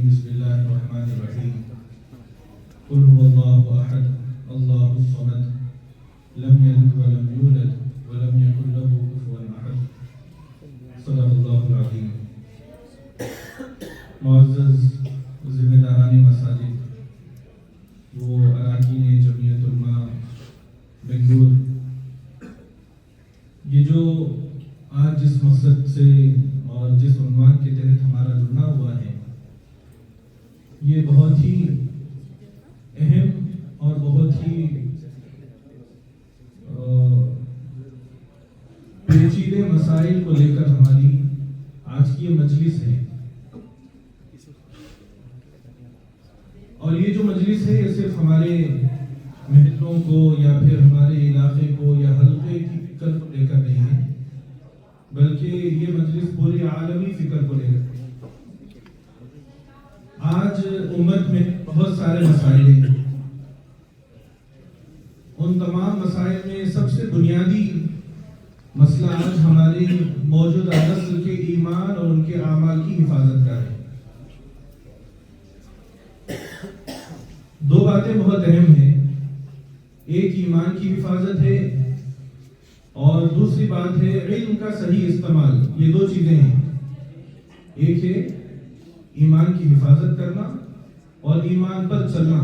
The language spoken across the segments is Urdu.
بسم الله الرحمن الرحيم قل هو الله أحد الله الصمد لم يلد ولم يولد ولم يكن له كفوا أحد صدق الله العظيم. معزز ذمہ داران مساجد، وہ اراکین جمعیت علماء بنگلور، یہ جو آج جس مقصد سے اور جس عنوان کے تحت ہمارا جڑنا ہوا ہے، یہ بہت ہی اہم اور بہت ہی پیچیدے مسائل کو لے کر ہماری آج کی یہ مجلس ہے. اور یہ جو مجلس ہے یہ صرف ہمارے محلوں کو یا پھر ہمارے علاقے کو یا حلقے کی فکر کو لے کر نہیں ہے، بلکہ یہ مجلس پوری عالمی فکر کو لے کر. آج امت میں بہت سارے مسائل ہیں. ان تمام مسائل میں سب سے بنیادی مسئلہ آج ہماری موجودہ نسل کے ایمان اور ان کے اعمال کی حفاظت کا ہے. دو باتیں بہت اہم ہیں. ایک ایمان کی حفاظت ہے اور دوسری بات ہے علم کا صحیح استعمال. یہ دو چیزیں ہیں. ایک ہے ایمان کی حفاظت کرنا اور ایمان پر چلنا،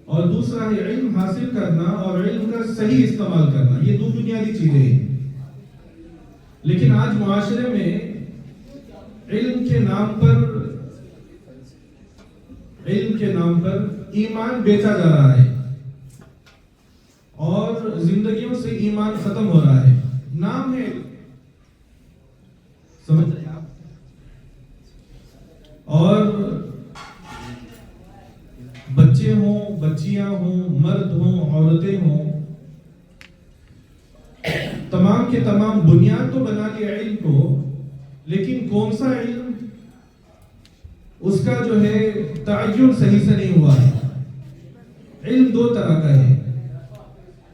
اور دوسرا ہے علم حاصل کرنا اور علم کا صحیح استعمال کرنا. یہ دو بنیادی چیزیں ہیں. لیکن آج معاشرے میں علم کے نام پر ایمان بیچا جا رہا ہے اور زندگیوں سے ایمان ختم ہو رہا ہے. نام ہے، سمجھ رہے آپ؟ اور بچے ہوں، بچیاں ہوں، مرد ہوں، عورتیں ہوں، تمام کے تمام بنیاد تو بنا لیا علم کو، لیکن کون سا علم، اس کا جو ہے تعین صحیح سے نہیں ہوا ہے. علم دو طرح کا ہے.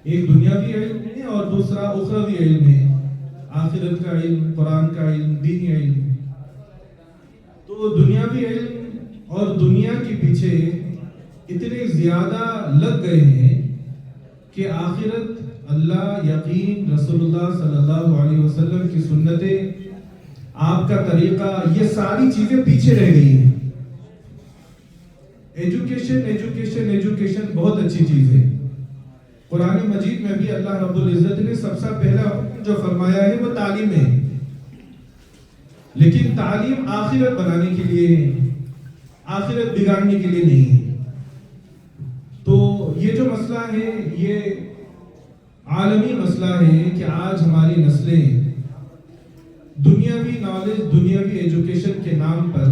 ایک دنیاوی علم ہے اور دوسرا اخروی علم ہے. آخرت کا علم، قرآن کا علم، دینی علم. تو دنیاوی علم اور دنیا کے پیچھے اتنے زیادہ لگ گئے ہیں کہ آخرت، اللہ، یقین، رسول اللہ صلی اللہ علیہ وسلم کی سنتیں، آپ کا طریقہ، یہ ساری چیزیں پیچھے رہ گئی ہیں. ایجوکیشن بہت اچھی چیز ہے. قرآن مجید میں بھی اللہ رب العزت نے سب سے پہلا جو فرمایا ہے وہ تعلیم ہے. لیکن تعلیم آخرت بنانے کے لیے ہے، آخرت بگاڑنے کے لیے نہیں ہے. تو یہ جو مسئلہ ہے یہ عالمی مسئلہ ہے کہ آج ہماری نسلیں دنیاوی نالج، دنیاوی ایجوکیشن کے نام پر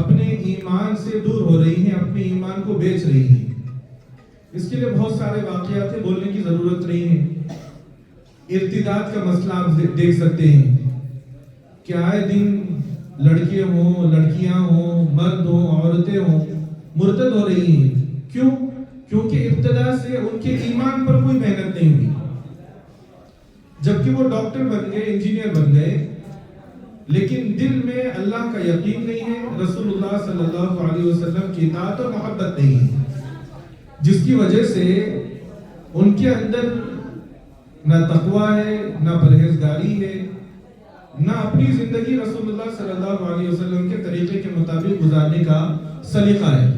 اپنے ایمان سے دور ہو رہی ہیں، اپنے ایمان کو بیچ رہی ہیں. اس کے لیے بہت سارے واقعات ہیں، بولنے کی ضرورت نہیں ہے. ارتداد کا مسئلہ آپ دیکھ سکتے ہیں کہ آئے دن لڑکے ہوں، لڑکیاں ہوں، مرد ہوں، عورتیں ہوں، مرتد ہو رہی ہیں. کیوں؟ کیونکہ ابتدا سے ان کے ایمان پر کوئی محنت نہیں ہوئی. جبکہ وہ ڈاکٹر بن گئے، انجینئر بن گئے، لیکن دل میں اللہ کا یقین نہیں ہے، رسول اللہ صلی اللہ علیہ وسلم کی اطاعت اور محبت نہیں ہے، جس کی وجہ سے ان کے اندر نہ تقویٰ ہے، نہ پرہیزگاری ہے، نہ اپنی زندگی رسول اللہ صلی اللہ علیہ وسلم کے طریقے کے مطابق گزارنے کا سلیقہ ہے.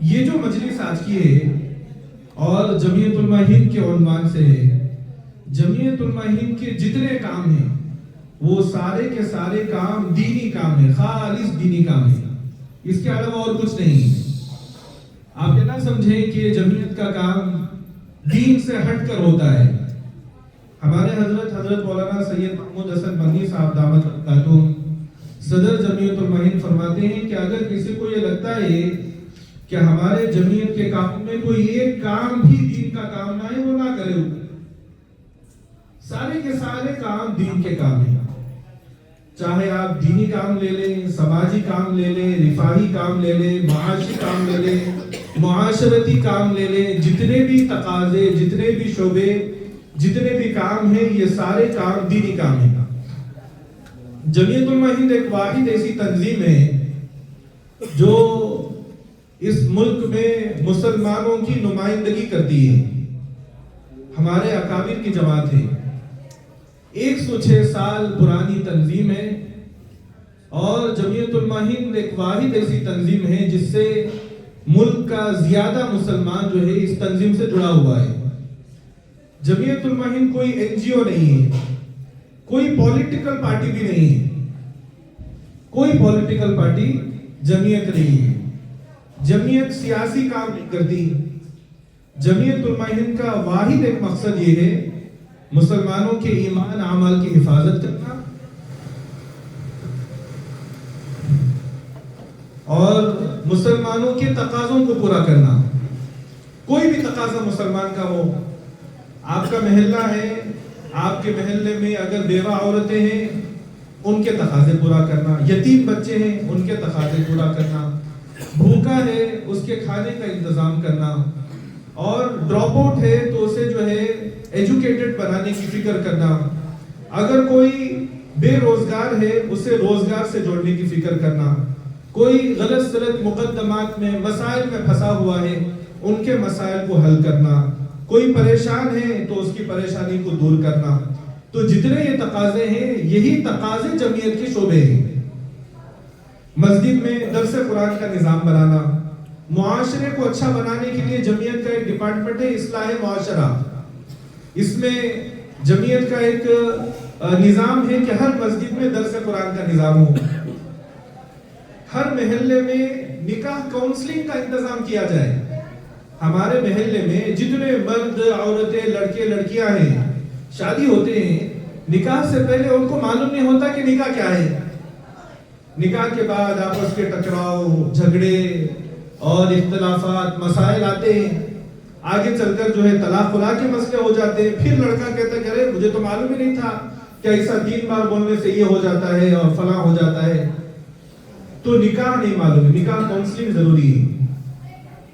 یہ جو مجلس آج کی ہے اور جمعیت علماء ہند کے عنوان سے ہے، جمعیت علماء ہند کے جتنے کام ہیں وہ سارے کے سارے کام دینی کام ہے، خالص دینی کام ہے. اس کے علاوہ اور کچھ نہیں ہے. آپ یہ نہ سمجھیں کہ جمعیت کا کام دین سے ہٹ کر ہوتا ہے. ہمارے حضرت مولانا سید محمود حسن بنگی صاحب دامت برکاتہم صدر جمعیت علماء ہند فرماتے ہیں کہ اگر کسی کو یہ لگتا ہے کہ ہمارے جمعیت کے کام میں کوئی ایک کام بھی دین کا کام نہ ہے، وہ نہ کرے. سارے کے سارے کام دین کے کام ہیں. چاہے آپ دینی کام لے لیں، سماجی کام لے لیں، رفاہی کام لے لیں، معاشی کام لے لیں، معاشرتی کام لے لیں، جتنے بھی تقاضے، جتنے بھی شعبے، جتنے بھی کام ہیں، یہ سارے کام دینی کام ہیں. جمعیت علماء ہند ایک واحد ایسی تنظیم ہے جو اس ملک میں مسلمانوں کی نمائندگی کرتی ہے، ہمارے اکابر کی جماعت ہے، 106 سال پرانی تنظیم ہے، اور جمعیت علماء ہند ایک واحد ایسی تنظیم ہے جس سے ملک کا زیادہ مسلمان جو ہے اس تنظیم سے جڑا ہوا ہے۔ جمعیت علماء ہند کوئی این جی او نہیں ہے، کوئی پولیٹیکل پارٹی بھی نہیں ہے، کوئی پولیٹیکل پارٹی جمعیت نہیں ہے۔ جمعیت سیاسی کام نہیں کرتی۔ جمعیت علماء ہند کا واحد ایک مقصد یہ ہے مسلمانوں کے ایمان اعمال کی حفاظت کرنا اور مسلمانوں کے تقاضوں کو پورا کرنا۔ کوئی بھی تقاضا مسلمان کا ہو، آپ کا محلہ ہے، آپ کے محلے میں اگر بیوہ عورتیں ہیں ان کے تقاضے پورا کرنا، یتیم بچے ہیں ان کے تقاضے پورا کرنا، بھوکا ہے اس کے کھانے کا انتظام کرنا، اور ڈراپ آؤٹ ہے تو اسے جو ہے ایجوکیٹڈ بنانے کی فکر کرنا، اگر کوئی بے روزگار ہے اسے روزگار سے جوڑنے کی فکر کرنا، کوئی غلط سلط مقدمات میں مسائل میں پھنسا ہوا ہے ان کے مسائل کو حل کرنا، کوئی پریشان ہے تو اس کی پریشانی کو دور کرنا۔ تو جتنے یہ تقاضے ہیں یہی تقاضے جمعیت کے شعبے ہیں۔ مسجد میں درس قرآن کا نظام بنانا، معاشرے کو اچھا بنانے کے لیے جمعیت کا ایک ڈپارٹمنٹ ہے اصلاح معاشرہ، اس میں جمعیت کا ایک نظام ہے کہ ہر مسجد میں درس قرآن کا نظام ہو، ہر محلے میں نکاح کاؤنسلنگ کا انتظام کیا جائے۔ ہمارے محلے میں جتنے مرد عورتیں لڑکے لڑکیاں ہیں شادی ہوتے ہیں، نکاح سے پہلے ان کو معلوم نہیں ہوتا کہ نکاح کیا ہے، نکاح کے بعد آپس کے ٹکراؤ، جھگڑے اور اختلافات مسائل آتے ہیں، آگے چل کر جو ہے طلاق خلا کے مسئلے ہو جاتے ہیں، پھر لڑکا کہتا ہے کہ ارے مجھے تو معلوم ہی نہیں تھا کہ ایسا 3 بار بولنے سے یہ ہو جاتا ہے اور فلاں ہو جاتا ہے۔ تو نکاح نہیں معلوم ہے، نکاح کاؤنسلنگ ضروری ہے۔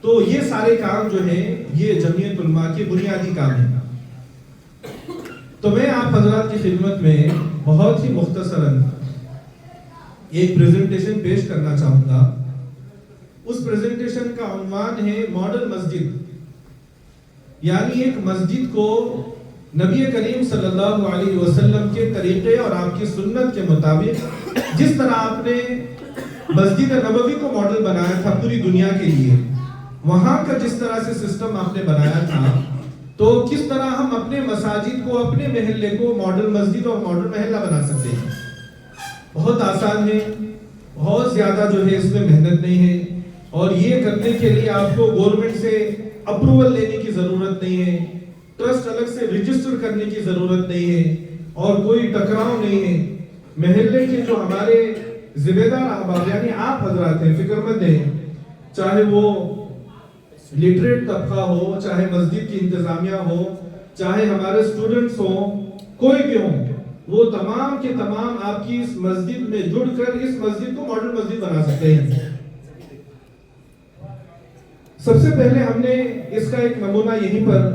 تو یہ سارے کام جو ہیں یہ جمعیت علماء کے بنیادی کام ہیں۔ تو میں آپ حضرات کی خدمت میں بہت ہی مختصراً ایک پریزنٹیشن پیش کرنا چاہوں گا۔ اس پریزنٹیشن کا عنوان ہے ماڈل مسجد، یعنی ایک مسجد کو نبی کریم صلی اللہ علیہ وسلم کے طریقے اور آپ کی سنت کے مطابق جس طرح آپ نے مسجد نبوی کو ماڈل بنایا تھا پوری دنیا کے لیے، وہاں کا جس طرح سے سسٹم آپ نے بنایا تھا، تو کس طرح ہم اپنے مساجد کو، اپنے محلے کو ماڈل مسجد اور ماڈل محلہ بنا سکتے ہیں۔ بہت آسان ہے، بہت زیادہ جو ہے اس میں محنت نہیں ہے، اور یہ کرنے کے لیے آپ کو گورنمنٹ سے اپروول لینے کی ضرورت نہیں ہے، ٹرسٹ الگ سے رجسٹر کرنے کی ضرورت نہیں ہے، اور کوئی ٹکراؤ نہیں ہے۔ محلے کے جو ہمارے ذمہ دار احباب یعنی آپ حضرات ہیں، فکر مند ہیں، چاہے وہ لٹریٹ طبقہ ہو، چاہے مسجد کی انتظامیہ ہو، چاہے ہمارے سٹوڈنٹس ہوں، کوئی بھی ہوں، وہ تمام کے تمام آپ کی اس مسجد میں جڑ کر اس مسجد کو ماڈل مسجد بنا سکتے ہیں۔ سب سے پہلے ہم نے اس کا ایک نمونہ یہیں پر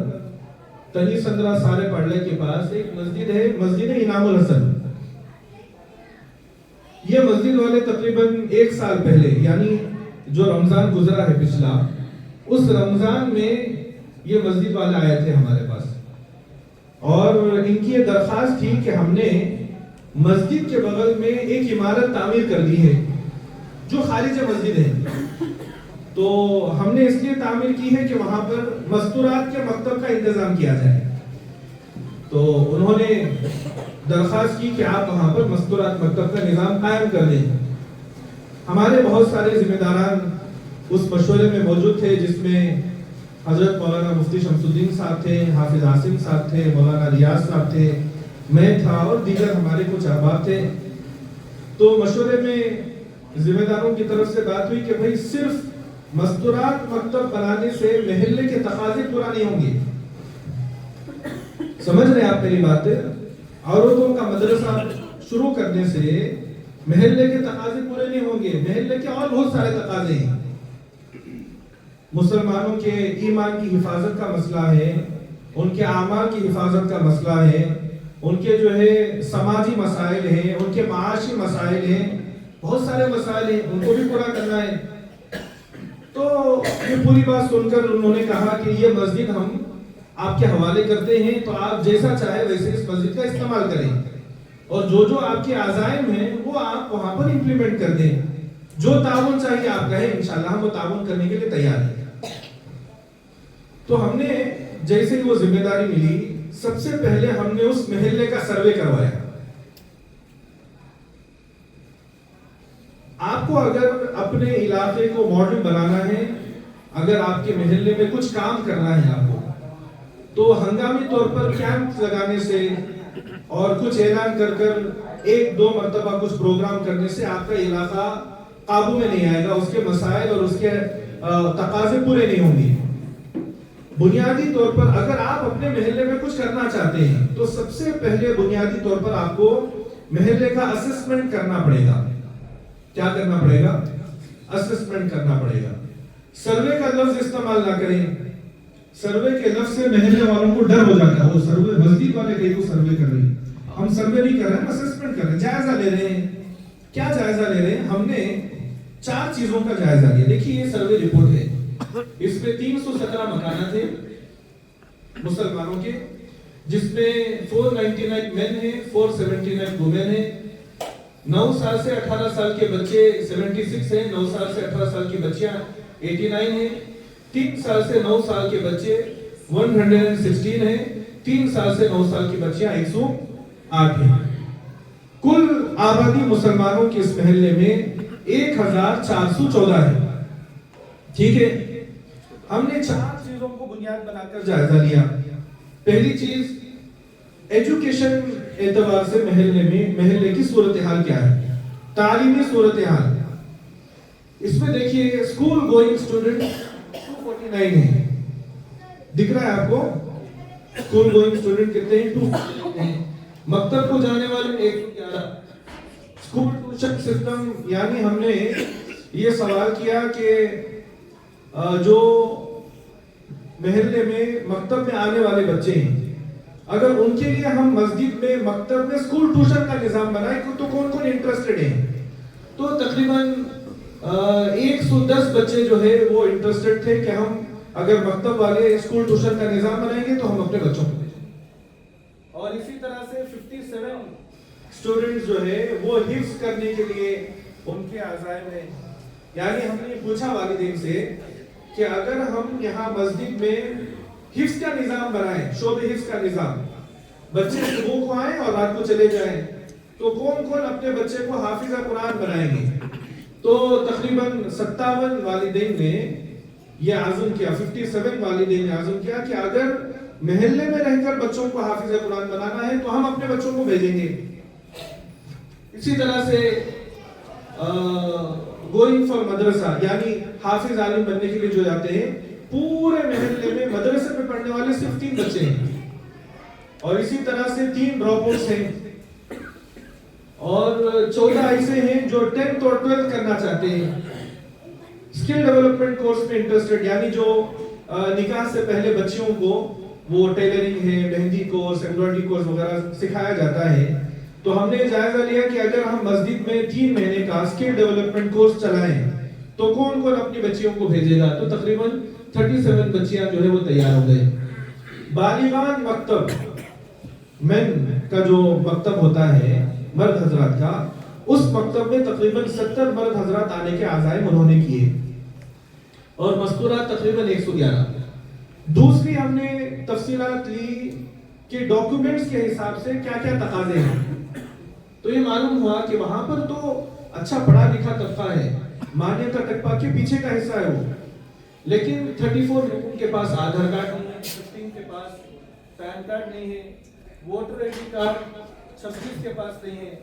تنی سندرا سارے پڑھلے کے پاس ایک مسجد ہے، مسجد انعام الحسن۔ یہ مسجد والے تقریباً 1 سال پہلے یعنی جو رمضان گزرا ہے پچھلا، اس رمضان میں یہ مسجد والے آئے تھے ہمارے پاس، اور ان کی یہ درخواست تھی کہ ہم نے مسجد کے بغل میں ایک عمارت تعمیر کر دی ہے جو خارج مسجد ہے، تو ہم نے اس لیے تعمیر کی ہے کہ وہاں پر مستورات کے مکتب کا انتظام کیا جائے۔ تو انہوں نے درخواست کی کہ آپ وہاں پر مستورات مکتب کا نظام قائم کر دیں۔ ہمارے بہت سارے ذمہ داران اس مشورے میں موجود تھے، جس میں حضرت مولانا مفتی شمس الدین صاحب تھے، حافظ عاصم صاحب تھے، مولانا ریاض صاحب تھے، میں تھا، اور دیگر ہمارے کچھ احباب تھے۔ تو مشورے میں ذمہ داروں کی طرف سے بات ہوئی کہ بھئی صرف مستورات مکتب بنانے سے محلے کے تقاضے پورا نہیں ہوں گے۔ سمجھ رہے ہیں آپ میری بات؟ عورتوں کا مدرسہ شروع کرنے سے محلے کے تقاضے پورے نہیں ہوں گے، محلے کے اور بہت سارے تقاضے ہیں۔ مسلمانوں کے ایمان کی حفاظت کا مسئلہ ہے، ان کے اعمال کی حفاظت کا مسئلہ ہے، ان کے جو ہے سماجی مسائل ہیں، ان کے معاشی مسائل ہیں، بہت سارے مسائل ہیں، ان کو بھی پورا کرنا ہے. تو یہ پوری بات سن کر انہوں نے کہا کہ یہ مسجد ہم آپ کے حوالے کرتے ہیں، تو آپ جیسا چاہے ویسے اس مسجد کا استعمال کریں، اور جو آپ کے عزائم ہیں وہ آپ وہاں پر امپلیمنٹ کر دیں. جو تعاون چاہیے آپ کہیں، انشاءاللہ ہم وہ تعاون کرنے کے لیے تیار ہیں. تو ہم نے جیسے ہی وہ ذمہ داری ملی، سب سے پہلے ہم نے اس محلے کا سروے کروایا. آپ کو اگر اپنے علاقے کو ماڈل بنانا ہے، اگر آپ کے محلے میں کچھ کام کرنا ہے آپ کو، تو ہنگامی طور پر کیمپ لگانے سے اور کچھ اعلان کر ایک دو مرتبہ کچھ پروگرام کرنے سے آپ کا علاقہ قابو میں نہیں آئے گا. اس کے مسائل اور اس کے تقاضے پورے نہیں ہوں گے. بنیادی طور پر اگر آپ اپنے محلے میں کچھ کرنا چاہتے ہیں تو سب سے پہلے بنیادی طور پر آپ کو محلے کا اسسمنٹ کرنا پڑے گا. کیا کرنا پڑے گا؟ اسسمنٹ کرنا پڑے گا. سروے کا لفظ استعمال نہ کریں. سروے کے لفظ سے محلے والوں کو ڈر ہو جاتا ہے. وہ سروے مسجد والے کہیں تو سروے کر رہے ہیں. ہم سروے نہیں کر رہے ہیں، اسسمنٹ کر رہے ہیں، جائزہ لے رہے ہیں. کیا جائزہ لے رہے ہیں؟ ہم نے 4 چیزوں کا جائزہ لیا. دیکھیے یہ سروے رپورٹ ہے. اس میں 317 مکانات ہیں مسلمانوں کے، جس میں 499 مین ہیں، 479 وومن ہیں. 9 سال سے 18 سال کے بچے 76 ہیں، 9 سال سے 18 سال کی بچیاں 89 ہیں. 3 سال سے 9 سال کے بچے 116 ہیں. 3 سال سے 9 سال کی بچیاں 108 ہیں. کل آبادی مسلمانوں کے اس محلے میں 1414 ہے. ٹھیک ہے. ہم نے 4 چیزوں کو بنیاد بنا کر جائزہ لیا. پہلی چیز ایجوکیشن اعتبار سے محلے کی صورتحال کیا ہے، تعلیمی صورتحال. اس میں دیکھیے اسکول گوئنگ اسٹوڈنٹ 249 ہیں. دکھ رہا ہے آپ کو؟ اسکول گوئنگ اسٹوڈنٹ کتنے ہیں؟ 249 ہیں. مکتب کو جانے والے 111. اسکول ٹیوشن سسٹم، یعنی ہم نے یہ سوال کیا کہ جو محلے میں مکتب میں آنے والے بچے ہیں، اگر ان کے لیے ہم مسجد میں مکتب میں اسکول ٹیوشن کا نظام بنائیں تو کون کون انٹرسٹڈ ہیں؟ تو تقریباً 110 بچے جو ہے وہ انٹرسٹڈ تھے کہ ہم اگر مکتب والے اسکول ٹیوشن کا نظام بنائیں گے تو ہم اپنے بچوں کو بھیجیں. اور اسی طرح سے 57 اسٹوڈنٹس جو ہے وہ حفظ کرنے کے لیے ان کے عزائم ہیں. یعنی ہم نے پوچھا والدین سے کہ اگر ہم یہاں مسجد میں حفظ کا نظام بنائیں، شعب حفظ کا نظام، بچے صبح کو آئیں اور رات کو چلے جائیں، تو کون کون اپنے بچے کو حافظ قرآن بنائیں گے؟ تو تقریباً 57 والدین نے یہ عزم کیا، 57 والدین نے عزم کیا کہ اگر محلے میں رہ کر بچوں کو حافظ قرآن بنانا ہے تو ہم اپنے بچوں کو بھیجیں گے. اسی طرح سے گوئنگ فار مدرسہ، یعنی حافظ عالم بننے کے لیے جو جاتے ہیں، پورے محلے میں مدرسے میں پڑھنے والے صرف 3 بچے ہیں. اور اسی طرح سے 3 ڈراپ آؤٹس ہیں، اور 14 ایسے ہیں جو 10th اور 12th کرنا چاہتے ہیں. اسکل ڈیولپمنٹ کورس میں انٹرسٹڈ، یعنی جو نکاح سے پہلے بچیوں کو وہ ٹیلرنگ ہے، مہندی کورس، ایمبرائڈری کورس وغیرہ سکھایا جاتا ہے. تو ہم نے جائزہ لیا کہ اگر ہم مسجد میں 3 مہینے کا اسکل ڈیولپمنٹ کورس چلائیں تو کون کون اپنی بچیوں کو بھیجے گا. تو تقریباً 37 بچیاں جو ہے وہ تیار ہو گئے. بالغان مکتب، مین کا جو مکتب ہوتا ہے مرد حضرات کا، اس مکتب میں تقریباً 70 مرد حضرات آنے کے عزائم انہوں نے کیے، اور مذکورات تقریباً 111. دوسری ہم نے تفصیلات لی کہ ڈاکیومنٹس کے حساب سے کیا کیا تقاضے ہیں. تو یہ معلوم ہوا کہ وہاں پر تو اچھا پڑھا لکھا طبقہ ہے، مانیتا ٹکپا کے پیچھے کا حصہ ہے وہ، لیکن 34 لوگوں کے پاس آدھار کارڈ نہیں ہے، 15 کے پاس پین کارڈ نہیں ہے، ووٹر آئی ڈی کارڈ 26 کے پاس نہیں ہے،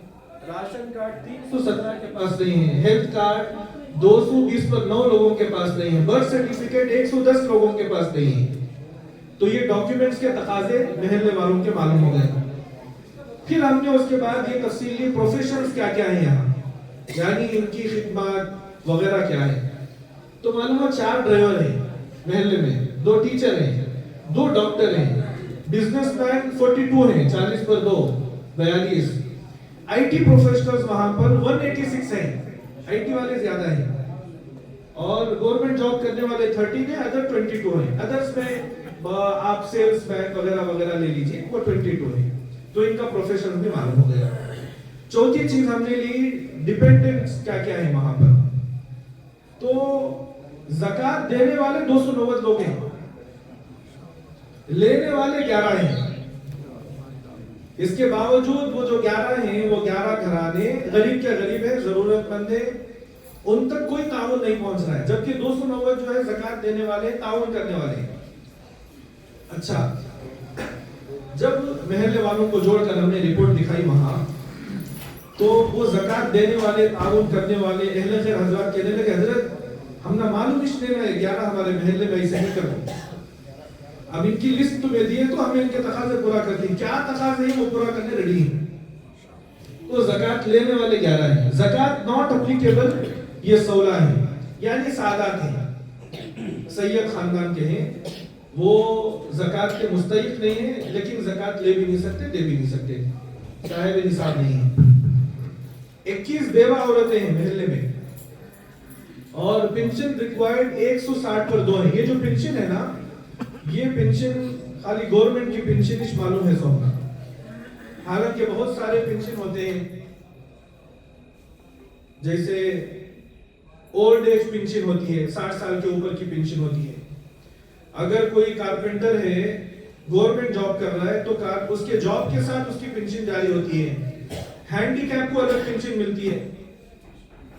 راشن کارڈ 317 کے پاس نہیں ہے، ہیلتھ کارڈ 220 پر 9 لوگوں کے پاس نہیں ہے، برتھ سرٹیفکیٹ 110 لوگوں کے پاس نہیں ہے. تو یہ ڈاکیومنٹس کے تقاضے محلے والوں کے معلوم ہو گئے. پھر ہم نے اس کے بعد یہ تفصیلی پروفیشنز کیا کیا ہیں یہاں، یعنی ان کی خدمات وغیرہ کیا ہے. تو معلوم ہوا 4 ڈرائیور ہیں محلے میں، 2 ٹیچر ہیں، 2 ڈاکٹر ہیں، بزنس مین 42 ہیں، 40 پر 2 42. آئی ٹی پروفیشنلز وہاں پر 186 ہیں. IT والے زیادہ ہیں اور گورنمنٹ جاب کرنے والے 30 ہیں, ادر 22 ہیں. ادرس میں آپ سیلس مین وغیرہ وغیرہ لے لیجئے, وہ 22 ہیں. تو ان کا پروفیشن بھی معلوم ہو گیا. چوتھی چیز ہم نے لی ڈیپینڈنٹس کیا کیا ہے وہاں پر. تو زکات دینے والے 290 لوگ ہیں, لینے والے 11 ہیں. اس کے باوجود وہ جو 11 ہیں وہ 11 گھرانے غریب کے غریب ہیں, ضرورت مند ہیں, ان تک کوئی تعاون نہیں پہنچ رہا ہے, جبکہ 290 جو ہے زکات دینے والے تعاون کرنے والے ہیں. اچھا, جب محلے والوں کو جوڑ کر ہم نے رپورٹ دکھائی وہاں, تو وہ زکات دینے والے تعاون کرنے والے اہل خیر حضرات کہنے لگے حضرت ہم نہ معلوم اس لیے 11 ہمارے محلے میں ایسے نہیں کرتے, اب ان کی لسٹ تمہیں دیے تو ہمیں ان کے تقاضے پورا کرتے ہیں, کیا تقاضے ہیں وہ پورا کرنے ریڈی ہیں. تو زکات لینے والے 11 ہیں. زکات ناٹ اپلیکیبل یہ 16 ہیں, یعنی سادات ہیں, سید خاندان کے ہیں, وہ زکات کے مستحق نہیں ہیں, لیکن زکات لے بھی نہیں سکتے, دے بھی نہیں سکتے, صاحب نصاب نہیں ہیں. 21 بیوہ عورتیں ہیں محلے میں, اور پینشن ریکوائرڈ 160 پر 2 ہیں. یہ جو پینشن ہے نا, یہ پینشن خالی گورنمنٹ کی پینشن ہی معلوم ہے سونا, حالانکہ بہت سارے پینشن ہوتے ہیں, جیسے اولڈ ایج پینشن ہوتی ہے, 60 سال کے اوپر کی پینشن ہوتی ہے. اگر کوئی کارپینٹر ہے, گورنمنٹ جاب کر رہا ہے, تو اس کے جاب کے ساتھ اس کی پینشن جاری ہوتی ہے. ہینڈی کیپ کو الگ پینشن ملتی ہے,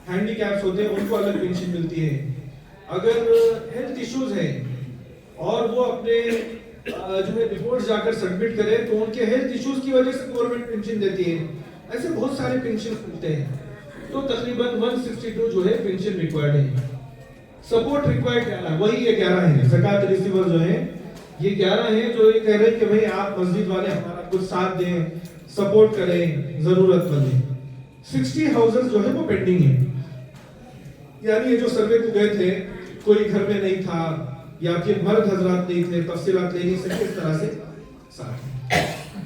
ہینڈی کیپس ہوتے ہیں ان کو الگ پینشن ملتی ہے. اگر ہیلتھ ایشوز ہیں اور وہ اپنے جو ہے رپورٹ جا کر سبمٹ کرے, تو ان کے ہیلتھ ایشوز کی وجہ سے گورنمنٹ پینشن دیتی ہے. ایسے بہت سارے پینشن ملتے ہیں. تو تقریباً 162 جو ہے پینشن ریکوائرڈ ہے. سپورٹ ریکوائرڈ کیا ہے, وہی یہ 11 ہیں. زکات ریسیور جو ہیں یہ 11 ہیں, جو یہ کہہ رہے ہیں کہ بھئی آپ مسجد والے ہمارا کچھ ساتھ دیں, سپورٹ کریں, ضرورت مند ہیں. 60 ہاؤسز جو ہے وہ پینڈنگ ہیں, یعنی یہ جو سروے کو گئے تھے کوئی گھر میں نہیں تھا, یا پھر مرد حضرات نہیں تھے, تفصیلات لے نہیں سکے, اس طرح سے ساتھ.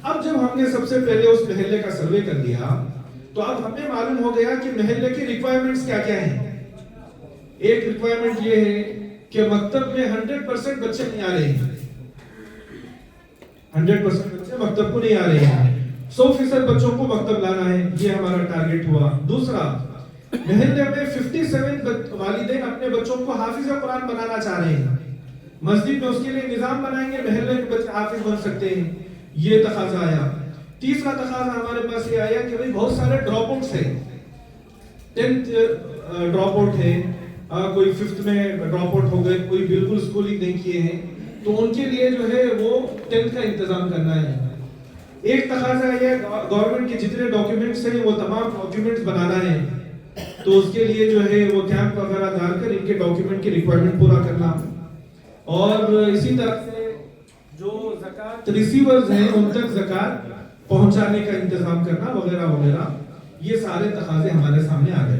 اب جب ہم نے سب سے پہلے اس محلے کا سروے کر دیا, تو اب ہمیں معلوم ہو گیا کہ محلے کی ریکوائرمنٹس کیا کیا ہیں. ایک ریکوائرمنٹ یہ ہے کہ مکتب میں 100% بچے نہیں آ رہے ہیں, 100% بچے مکتب کو نہیں آ رہے ہیں, 100% بچوں کو مکتب لانا ہے, یہ ہمارا ٹارگٹ ہوا. دوسرا, محلے میں 57 والدین اپنے بچوں کو حافظ قرآن بنانا چاہ رہے ہیں, مسجد میں اس کے لیے نظام بنائیں گے, محلے کے بچے حافظ بن سکتے ہیں, یہ تقاضا آیا. تیسرا تقاضا ہمارے پاس یہ آیا کہ بھئی بہت سارے ڈراپ آؤٹس ہیں, 10th ڈراپ آؤٹ ہے, کوئی 5th میں ڈراپ آؤٹ ہو گئے, کوئی بالکل اسکولنگ نہیں کیے ہیں, تو ان کے لیے جو ہے وہ 10th کا انتظام کرنا ہے. ایک تقاضا یہ گورنمنٹ کے جتنے ڈاکیومنٹس ہیں وہ تمام ڈاکیومنٹس بنانا ہے, تو اس کے لیے جو ہے وہ کیمپ وغیرہ ڈال کر ان کے ڈاکیومنٹ کی ریکوائرمنٹ پورا کرنا. اور اسی طرح سے جو زکات ریسیورز ہیں ان تک زکات پہنچانے کا انتظام کرنا وغیرہ وغیرہ, یہ سارے تقاضے ہمارے سامنے آ گئے.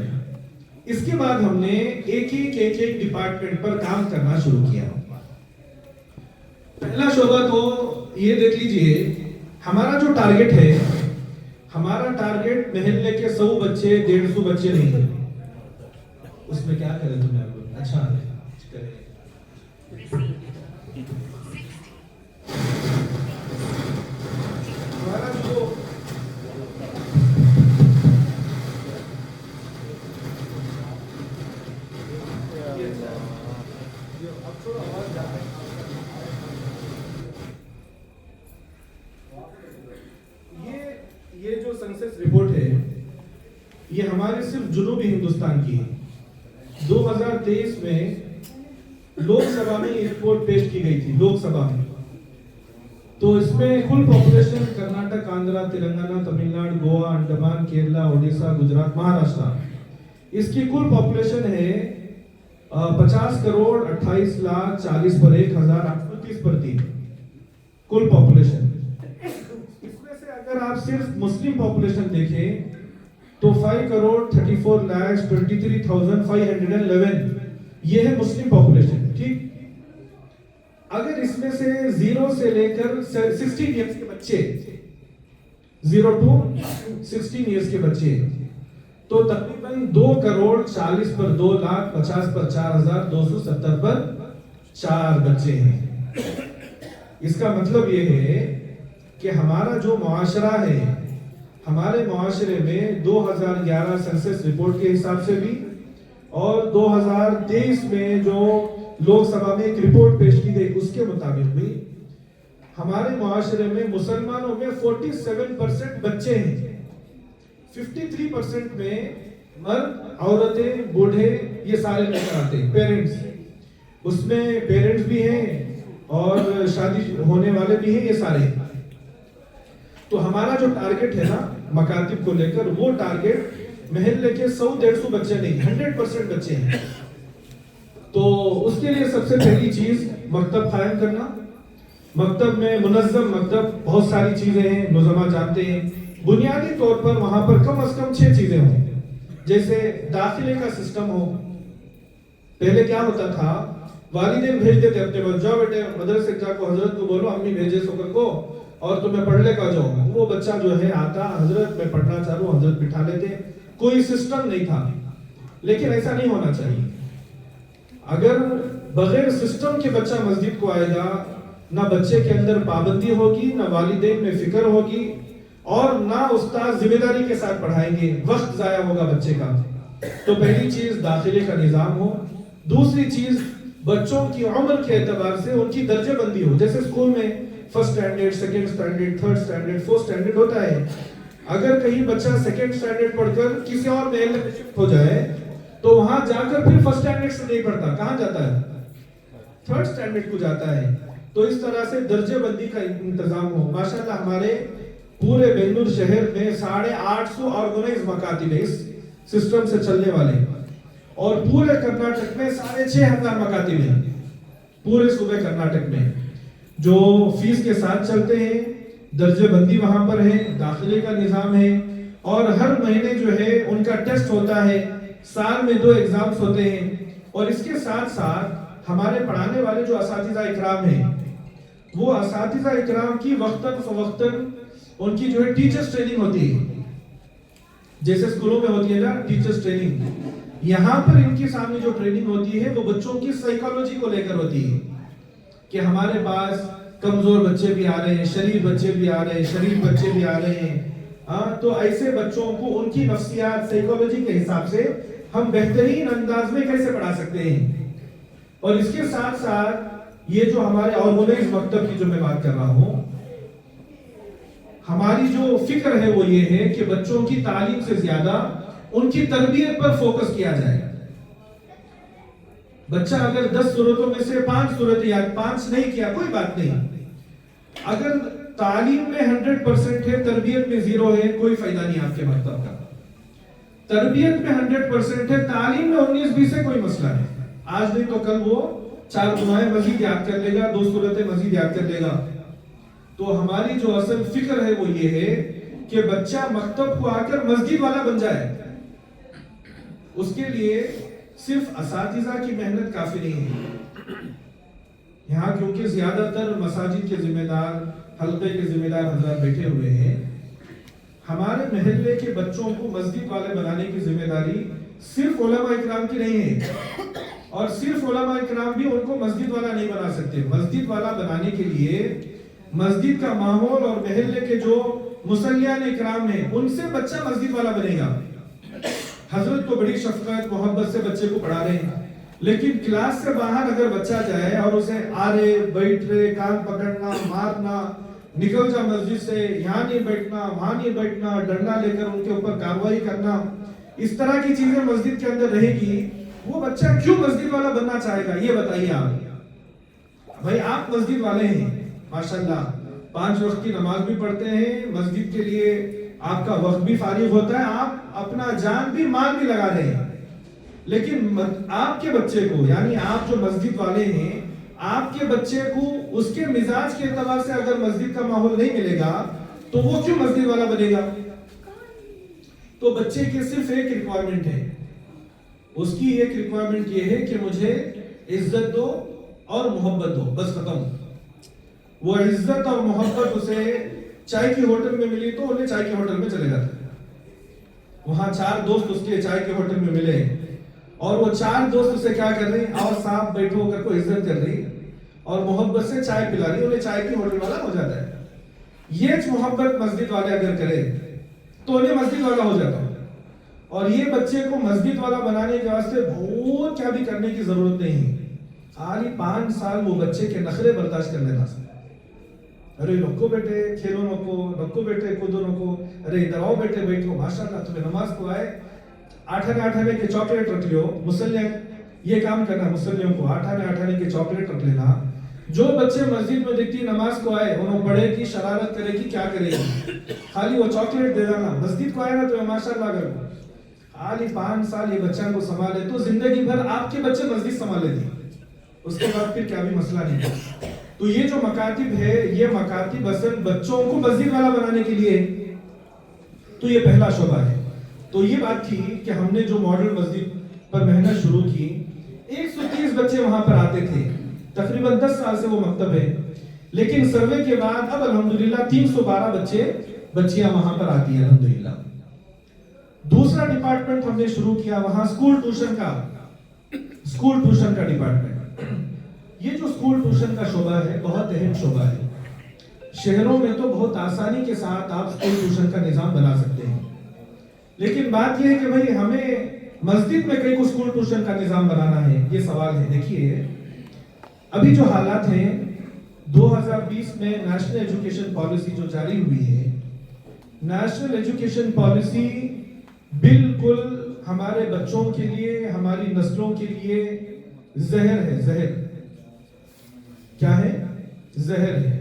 اس کے بعد ہم نے ایک ایک ڈپارٹمنٹ پر کام کرنا شروع کیا. پہلا شعبہ تو یہ دیکھ لیجئے, ہمارا جو ٹارگٹ ہے, ہمارا ٹارگٹ محلے کے 100 بچے 150 بچے نہیں ہیں. اس میں کیا کریں تمہیں آپ لوگ, اچھا کریں ہمارا جو یہ جو سنسس رپورٹ ہے یہ ہمارے صرف جنوبی ہندوستان کی ہے. 2023 میں لوک سبھا میں یہ رپورٹ پیش کی گئی تھی, لوک سبھا میں. تو اس میں کل پاپولیشن کرناٹک, آندھرا, تلنگانہ, تمل ناڈو, گوا, انڈمان, کیرلا, اوڈیشہ, گجرات, مہاراشٹر, اس کی کل پاپولیشن ہے 50 کروڑ 28 لاکھ 40 پر 1830 پر 3 کل پاپولیشن. اس میں سے اگر آپ صرف مسلم پاپولیشن دیکھیں تو 5 کروڑ 34 لاکھ 23,511 یہ ہے مسلم پاپولیشن. ٹھیک, اگر اس میں سے 0 سے لے کر 16 ایئرس کے بچے, 0 to 16 ایئرس کے بچے, تو تقریباً 2,40,00,000 پر 2,50,000 پر 4,270 پر 4 بچے ہیں۔ اس کا مطلب یہ ہے کہ ہمارا جو معاشرہ ہے، ہمارے معاشرے میں 2011 سنسس رپورٹ کے حساب سے بھی اور 2023 میں جو لوک سبھا میں ایک رپورٹ پیش کی گئی اس کے مطابق بھی ہمارے معاشرے میں مسلمانوں میں 47% بچے ہیں، 53% میں مرد، عورتیں، بوڑھے، یہ سارے لے کر آتے ہیں، پیرنٹس، اس میں پیرنٹس بھی ہیں اور شادی ہونے والے بھی ہیں، یہ سارے۔ تو ہمارا جو ٹارگٹ ہے نا مکاتب کو لے کر، وہ ٹارگٹ محلے کے 100-150 بچے نہیں، 100% بچے ہیں۔ تو اس کے لیے سب سے پہلی چیز مکتب قائم کرنا۔ مکتب میں منظم مکتب، بہت ساری چیزیں ہیں، نظما جانتے ہیں، بنیادی طور پر وہاں پر کم از کم 6 چیزیں ہوں، جیسے داخلے کا سسٹم ہو۔ پہلے کیا ہوتا تھا، والدین بھیج دیتے اپنے بچے، جاؤ بیٹے مدرسے جا کو حضرت کو بولو امی بھیجے سکر کو اور تمہیں پڑھ لے کا جاؤ۔ وہ بچہ جو ہے آتا، حضرت میں پڑھنا چاہوں، حضرت بٹھا لیتے، کوئی سسٹم نہیں تھا۔ لیکن ایسا نہیں ہونا چاہیے۔ اگر بغیر سسٹم کے بچہ مسجد کو آئے گا، نہ بچے کے اندر پابندی ہوگی، نہ والدین میں فکر ہوگی، اور نہ استاد ذمہ داری کے ساتھ پڑھائیں گے، وقت ضائع ہوگا بچے کا۔ تو پہلی چیز داخلے کا نظام ہو۔ دوسری چیز بچوں کی عمر کے اعتبار سے ان کی درجہ بندی ہو، جیسے اسکول میں first standard, second standard, third standard, fourth standard ہوتا ہے۔ اگر کہیں بچہ سیکنڈ سٹینڈرڈ پڑھ کر کسی اور محلے میں شفٹ ہو جائے تو وہاں جا کر پھر فرسٹ سٹینڈرڈ سے نہیں پڑھتا، کہاں جاتا ہے؟ تھرڈ سٹینڈرڈ کو جاتا ہے۔ تو اس طرح سے درجہ بندی کا انتظام ہو۔ ماشاءاللہ ہمارے پورے بنگلور شہر میں 850 آرگنائز مکاتب ہیں اس سسٹم سے چلنے والے، اور پورے کرناٹک میں 6,500 مکاتب ہیں، پورے صوبے کرناٹک میں، جو فیس کے ساتھ چلتے ہیں، درجہ بندی وہاں پر ہے، داخلے کا نظام ہے، اور ہر مہینے جو ہے ان کا ٹیسٹ ہوتا ہے، سال میں 2 ایگزامز ہوتے ہیں، اور اس کے ساتھ ساتھ ہمارے پڑھانے والے جو اساتذہ اکرام ہیں، وہ اساتذہ اکرام کی وقتاً فوقتاً ان کی جو ہے ٹیچرز ٹریننگ ہوتی ہے، جیسے اسکولوں میں ہوتی ہے نا ٹیچرز ٹریننگ، یہاں پر ان کی سامنے جو ٹریننگ ہوتی ہے وہ بچوں کی سائیکالوجی کو لے کر ہوتی ہے، کہ ہمارے پاس کمزور بچے بھی آ رہے ہیں، شریف بچے بھی آ رہے ہیں، شریف بچے بھی آ رہے ہیں، تو ایسے بچوں کو ان کی نفسیات، سائیکالوجی کے حساب سے ہم بہترین انداز میں کیسے پڑھا سکتے ہیں۔ اور اس کے ساتھ ساتھ یہ جو ہمارے آرگنائز مکتب کی جو میں بات کر رہا ہوں، ہماری جو فکر ہے وہ یہ ہے کہ بچوں کی تعلیم سے زیادہ ان کی تربیت پر فوکس کیا جائے۔ بچہ اگر 10 صورتوں میں سے 5 صورت یا 5 نہیں کیا کوئی بات نہیں، اگر تعلیم میں 100% ہے، تربیت میں 0 ہے، کوئی فائدہ نہیں آپ کے مکتب کا۔ تربیت میں 100% ہے، تعلیم میں 19-20 ہے، کوئی مسئلہ نہیں، آج نہیں تو کل وہ 4 دعائیں مزید یاد کر لے گا، 2 صورتیں مزید یاد کر لے گا۔ تو ہماری جو اصل فکر ہے وہ یہ ہے کہ بچہ مکتب کو آ کر مسجد والا بن جائے۔ اس کے لیے صرف اساتذہ کی محنت کافی نہیں ہے۔ یہاں کیونکہ زیادہ تر مساجد کے ذمہ دار، حلقے کے ذمہ دار حضرات بیٹھے ہوئے ہیں، ہمارے محلے کے بچوں کو مسجد والے بنانے کی ذمہ داری صرف علماء اکرام کی نہیں ہے، اور صرف علماء اکرام بھی ان کو مسجد والا نہیں بنا سکتے۔ مسجد والا بنانے کے لیے مسجد کا ماحول اور محلے کے جو مصلیان اکرام ہیں ان سے بچہ مسجد والا بنے گا۔ حضرت تو بڑی شفقت محبت سے بچے کو پڑھا رہے ہیں، لیکن کلاس سے باہر اگر بچہ جائے اور اسے آرے بیٹھ رہے، کان پکڑنا، مارنا، نکل جا مسجد سے، یہاں نہیں بیٹھنا، وہاں نہیں بیٹھنا، ڈنڈا لے کر ان کے اوپر کارروائی کرنا، اس طرح کی چیزیں مسجد کے اندر رہے گی، وہ بچہ کیوں مسجد والا بننا چاہے گا؟ یہ بتائیے آپ۔ بھائی آپ مسجد والے ہیں ماشاءاللہ، 5 وقت کی نماز بھی پڑھتے ہیں، مسجد کے لیے آپ کا وقت بھی فارغ ہوتا ہے، آپ اپنا جان بھی مال بھی لگا رہے ہیں، لیکن آپ کے بچے کو، یعنی آپ جو مسجد والے ہیں، آپ کے بچے کو اس کے مزاج کے اعتبار سے اگر مسجد کا ماحول نہیں ملے گا تو وہ کیوں مسجد والا بنے گا؟ تو بچے کی صرف ایک ریکوائرمنٹ ہے، اس کی ایک ریکوائرمنٹ یہ ہے کہ مجھے عزت دو اور محبت دو، بس ختم۔ وہ عزت اور محبت اسے چائے کی ہوٹل میں ملی تو انہیں چائے کی ہوٹل میں چلے جاتا ہے، وہاں 4 دوست اس کے چائے کے ہوٹل میں ملے اور وہ 4 دوست اسے کیا کر رہے ہیں، اور صاحب بیٹھو کر کو عزت کر رہی اور محبت سے چائے پلا رہی، انہیں چائے کی ہوٹل والا ہو جاتا ہے. یہ محبت مسجد والے اگر کرے تو انہیں مسجد والا ہو جاتا ہے. اور یہ بچے کو مسجد والا بنانے کے واسطے بہت کیا بھی کرنے کی ضرورت نہیں ہے. خالی 5 سال وہ بچے کے نخرے برداشت کر لینا. ارے رکو بیٹے کھیلو نکو، رکو بیٹے کودو نکو، ارے ادھر آؤ بیٹے بیٹھو، ماشاءاللہ تمہیں نماز کو آئے، 8 آنے کے چاکلیٹ رکھ لیو، مسلم یہ کام کرنا، مسلموں کو 8 آنے کے چاکلیٹ رکھ لینا. جو بچے مسجد میں دیکھتی نماز کو آئے، انہوں پڑھے کی شرارت کرے کی کیا کرے گی، خالی وہ چاکلیٹ دے دینا. مسجد کو آئے نا تو ماشاءاللہ کر خالی 5 سال یہ بچہ کو سنبھالے تو زندگی بھر آپ کے بچے مسجد سنبھالے تھے، اس کے بعد پھر کیا بھی مسئلہ نہیں. تو یہ جو مکاتب ہے، یہ مکاتب اصل بچوں کو مسجد والا بنانے کے لیے، تو یہ پہلا شعبہ ہے. تو یہ بات تھی کہ ہم نے جو ماڈل مسجد پر محنت شروع کی، 130 بچے وہاں پر آتے تھے، تقریباً 10 سال سے وہ مکتب ہے. لیکن سروے کے بعد اب الحمدللہ 312 بچیاں وہاں پر آتی ہیں الحمدللہ. دوسرا ڈپارٹمنٹ ہم نے شروع کیا وہاں اسکول ٹیوشن کا ڈپارٹمنٹ. یہ جو اسکول ٹیوشن کا شعبہ ہے بہت اہم شعبہ ہے. شہروں میں تو بہت آسانی کے ساتھ آپ اسکول ٹیوشن کا نظام بنا سکتے ہیں، لیکن بات یہ ہے کہ بھئی ہمیں مسجد میں کئی کو اسکول ٹیوشن کا نظام بنانا ہے. یہ سوال ہے. دیکھیے ابھی جو حالات ہیں 2020 میں نیشنل ایجوکیشن پالیسی جو جاری ہوئی ہے، نیشنل ایجوکیشن پالیسی بالکل ہمارے بچوں کے لیے، ہماری نسلوں کے لیے زہر ہے. زہر کیا ہے؟ زہر ہے.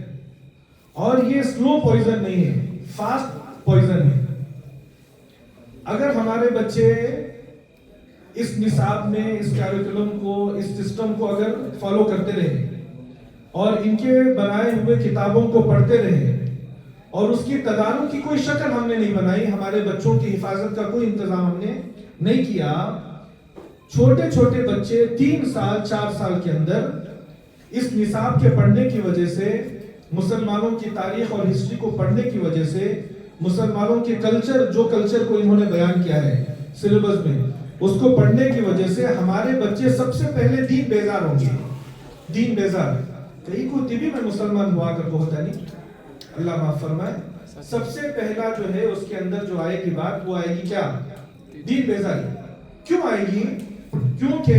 اور یہ سلو پوائزن نہیں ہے، فاسٹ پوائزن ہے. اگر ہمارے بچے اس نصاب میں، اس کیریکولم کو، اس سسٹم کو اگر فالو کرتے رہے اور ان کے بنائے ہوئے کتابوں کو پڑھتے رہے اور اس کی تدارک کی کوئی شکل ہم نے نہیں بنائی، ہمارے بچوں کی حفاظت کا کوئی انتظام ہم نے نہیں کیا، چھوٹے چھوٹے بچے 3 سال 4 سال کے اندر اس نصاب کے پڑھنے کی وجہ سے، مسلمانوں کی تاریخ اور ہسٹری کو پڑھنے کی وجہ سے، مسلمانوں کے کلچر، جو کلچر کو انہوں نے بیان کیا ہے سلیبس میں، اس کو پڑھنے کی وجہ سے ہمارے بچے سب سے پہلے دین بیزار ہوں گے. دین بیزار کئی کو طبی میں مسلمان ہوا کر کو ہوتا نہیں، اللہ معاف فرمائے. سب سے پہلا جو ہے اس کے اندر جو آئے گی بات، وہ آئے گی کیا؟ دین بیزاری. کیوں آئے گی؟ کیونکہ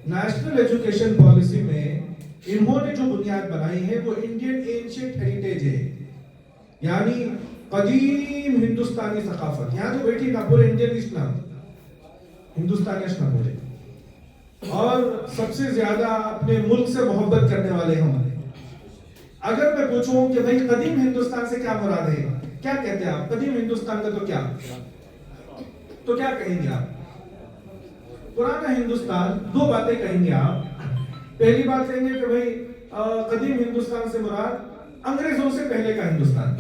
نیشنل ایجوکیشن پالیسی میں انہوں نے جو بنیاد بنائی ہے وہ انڈین اینشنٹ ہیریٹیج ہے، یعنی قدیم ہندوستانی ثقافت. یہاں جو بیٹھی نا پورے انڈین اسلام، ہندوستانی اسلام بولے، اور سب سے زیادہ اپنے ملک سے محبت کرنے والے ہم. اگر میں پوچھوں کہ بھئی قدیم ہندوستان سے کیا مراد ہے، کیا کہتے ہیں آپ؟ قدیم ہندوستان کا تو کیا کہیں گے آپ؟ پرانا ہندوستان. 2 باتیں کہیں گے آپ. پہلی بات کہیں گے کہ بھئی قدیم ہندوستان سے مراد انگریزوں سے پہلے کا ہندوستان،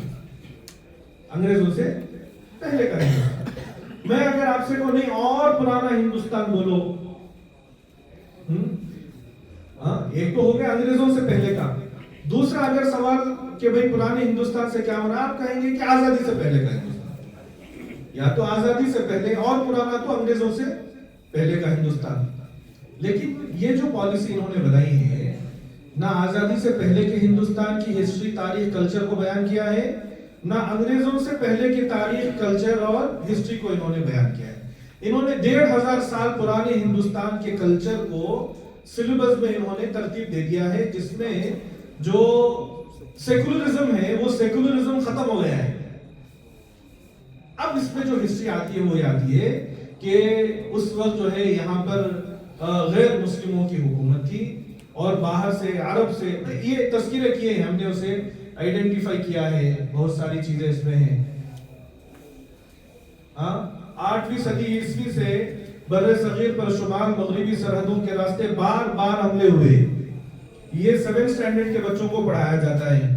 انگریزوں سے پہلے کا ہندوستان. میں اگر آپ سے کو نہیں اور پرانا ہندوستان بولو، ایک تو ہو گیا انگریزوں سے پہلے کا. دوسرا اگر سوال کہ بھئی پرانے ہندوستان سے کیا مراد، آپ کہیں گے کہ آزادی سے پہلے کا ہندوستان. یا تو آزادی سے پہلے، اور پرانا تو انگریزوں سے پہلے کا ہندوستان. لیکن یہ جو پالیسی انہوں نے بنائی ہے، نہ آزادی سے پہلے کے ہندوستان کی ہسٹری، تاریخ، کلچر کو بیان کیا ہے، نہ انگریزوں سے پہلے کی تاریخ، کلچر اور ہسٹری کو انہوں نے بیان کیا ہے. انہوں نے 1500 سال پرانے ہندوستان کے کلچر کو سلیبس میں انہوں نے ترتیب دے دیا ہے، جس میں جو سیکولرزم ہے وہ سیکولرزم ختم ہو گیا ہے. اب اس میں جو ہسٹری آتی ہے وہ آتی ہے کہ اس وقت جو ہے یہاں پر غیر مسلموں کی حکومت تھی، اور باہر سے، عرب سے، یہ تذکرے کیے ہیں ہم نے، اسے آئیڈینٹیفائی کیا ہے، بہت ساری چیزیں اس میں ہیں. 8ویں صدی عیسوی سے بر صغیر پر شمال مغربی سرحدوں کے راستے بار بار حملے ہوئے. یہ 7 سٹینڈرڈ کے بچوں کو پڑھایا جاتا ہے.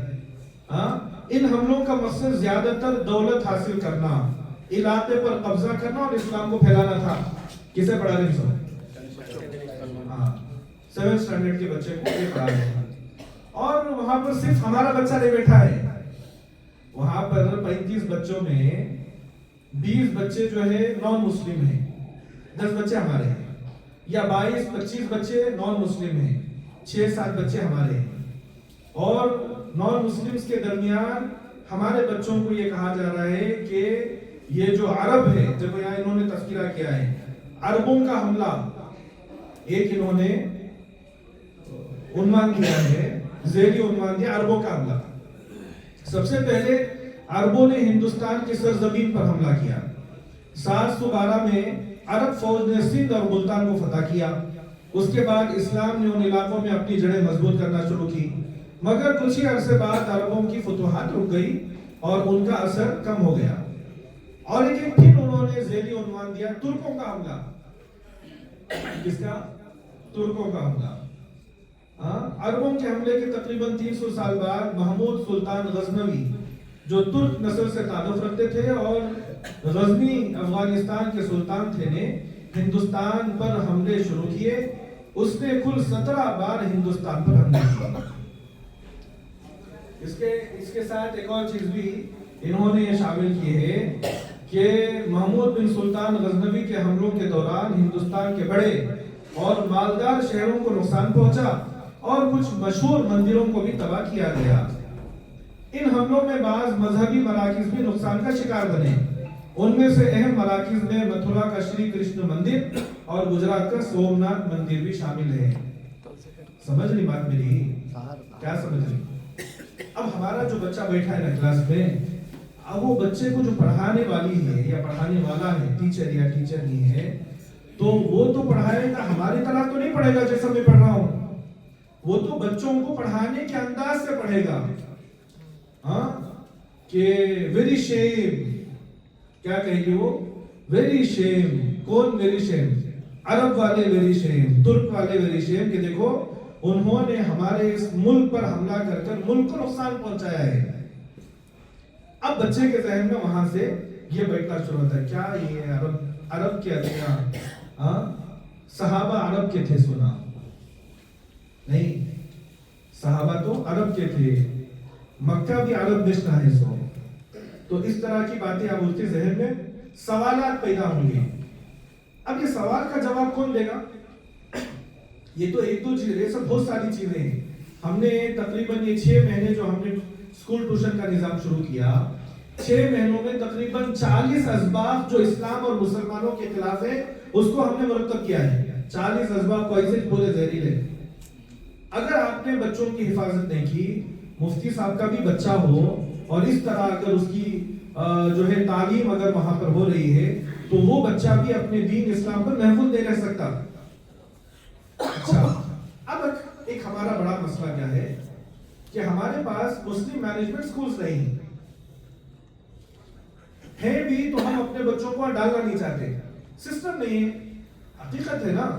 ان حملوں کا مقصد زیادہ تر دولت حاصل کرنا، علاقے پر قبضہ کرنا اور اسلام کو پھیلانا تھا. کسے پڑھا رہے ہیں؟ 7 سٹینڈرڈ کے بچے کو یہ پڑھا رہے ہیں. اور وہاں پر صرف ہمارا بچہ نہیں بیٹھا ہے، وہاں پر 35 بچوں میں 20 بچے جو ہے نان مسلم ہیں، 10 بچے ہمارے ہیں، یا 22-25 بچے نان مسلم ہیں، 6-7 بچے ہمارے ہیں. اور نان مسلمز کے درمیان ہمارے بچوں کو یہ کہا جا رہا ہے کہ یہ جو عرب ہے، جب یہاں انہوں نے تذکرہ کیا ہے عربوں کا حملہ، ایک انہوں نے عنوان دیا ہے، ذیلی عنوان دیا عربوں کا حملہ. سب سے پہلے عربوں نے ہندوستان کی سرزمین پر حملہ کیا. 712 میں عرب فوج نے سندھ اور ملتان کو فتح کیا. اس کے بعد اسلام نے ان علاقوں میں اپنی جڑیں مضبوط کرنا شروع کی، مگر کچھ ہی عرصے بعد عربوں کی فتوحات رک گئی اور ان کا اثر کم ہو گیا. اور لیکن پھر انہوں نے ذیلی عنوان دیا ترکوں کا حملہ. کس کا؟ ترکوں کا حملہ. عربوں کے حملے کے تقریباً 300 سال بعد محمود سلطان غزنوی، جو ترک نسل سے تعلق رکھتے تھے اور غزنی افغانستان کے سلطان تھے، نے ہندوستان پر حملے شروع کیے. اس نے کل 17 بار ہندوستان پر حملے کیے. اس کے ساتھ ایک اور چیز بھی انہوں نے شامل کی ہے کہ محمود بن سلطان غزنوی کے حملوں کے دوران ہندوستان کے بڑے اور مالدار شہروں کو نقصان پہنچا اور کچھ مشہور مندروں کو بھی تباہ کیا گیا. ان حملوں میں بعض مذہبی مراکز بھی نقصان کا شکار بنے. ان میں سے اہم مراکز میں متھرا کا شری کرشن مندر اور گجرات کا سومناتھ مندر بھی شامل ہے. سمجھ رہی بات میری؟ کیا سمجھ رہی؟ اب ہمارا جو بچہ بیٹھا ہے نا کلاس میں، اب وہ بچے کو جو پڑھانے والی ہے یا پڑھانے والا ہے، ٹیچر یا ٹیچر نہیں ہے، تو وہ تو پڑھائے گا ہماری طرح تو نہیں پڑھے گا جیسا میں پڑھ رہا ہوں. وہ تو بچوں کو پڑھانے کے انداز سے پڑھے گا. ہاں کہ ویری شیم، کیا کہے گی وہ؟ ویری شیم. کون ویری شیم؟ عرب والے ویری شیم، ترک والے ویری شیم کہ دیکھو انہوں نے ہمارے اس ملک پر حملہ کر کر ملک کو نقصان پہنچایا ہے. اب بچے کے ذہن میں وہاں سے یہ بیٹھنا شروع ہوتا ہے، کیا یہ عرب کیا تھے؟ صحابہ عرب کے تھے، سنا نہیں؟ صحابہ تو عرب کے تھے، مکہ بھی عرب بشنا ہے. تو اس طرح کی باتیں اب اس کے ذہن میں سوالات پیدا ہوں گے. اب یہ سوال کا جواب کون دے گا؟ یہ تو ایک دو چیزیں، یہ سب بہت ساری چیزیں ہیں. ہم نے تقریباً یہ 6 مہینے جو ہم نے اسکول ٹیوشن کا نظام شروع کیا، 6 مہینوں میں تقریباً 40 اسباب جو اسلام اور مسلمانوں کے خلاف ہے اس کو ہم نے مرتب کیا ہے. 40 اسباب کو ایسے بولے زہریلے. اگر آپ نے بچوں کی حفاظت نہیں کی، مفتی صاحب کا بھی بچہ ہو اور اس طرح اگر اس کی جو ہے تعلیم اگر وہاں پر ہو رہی ہے تو وہ بچہ بھی اپنے دین اسلام پر محفوظ نہیں رہ سکتا. اچھا، اب ایک ہمارا بڑا مسئلہ کیا ہے کہ ہمارے پاس مسلم مینجمنٹ سکولز نہیں ہیں بھی، تو ہم اپنے بچوں کو ڈالنا نہیں چاہتے. سسٹم نہیں ہے، حقیقت ہے نا،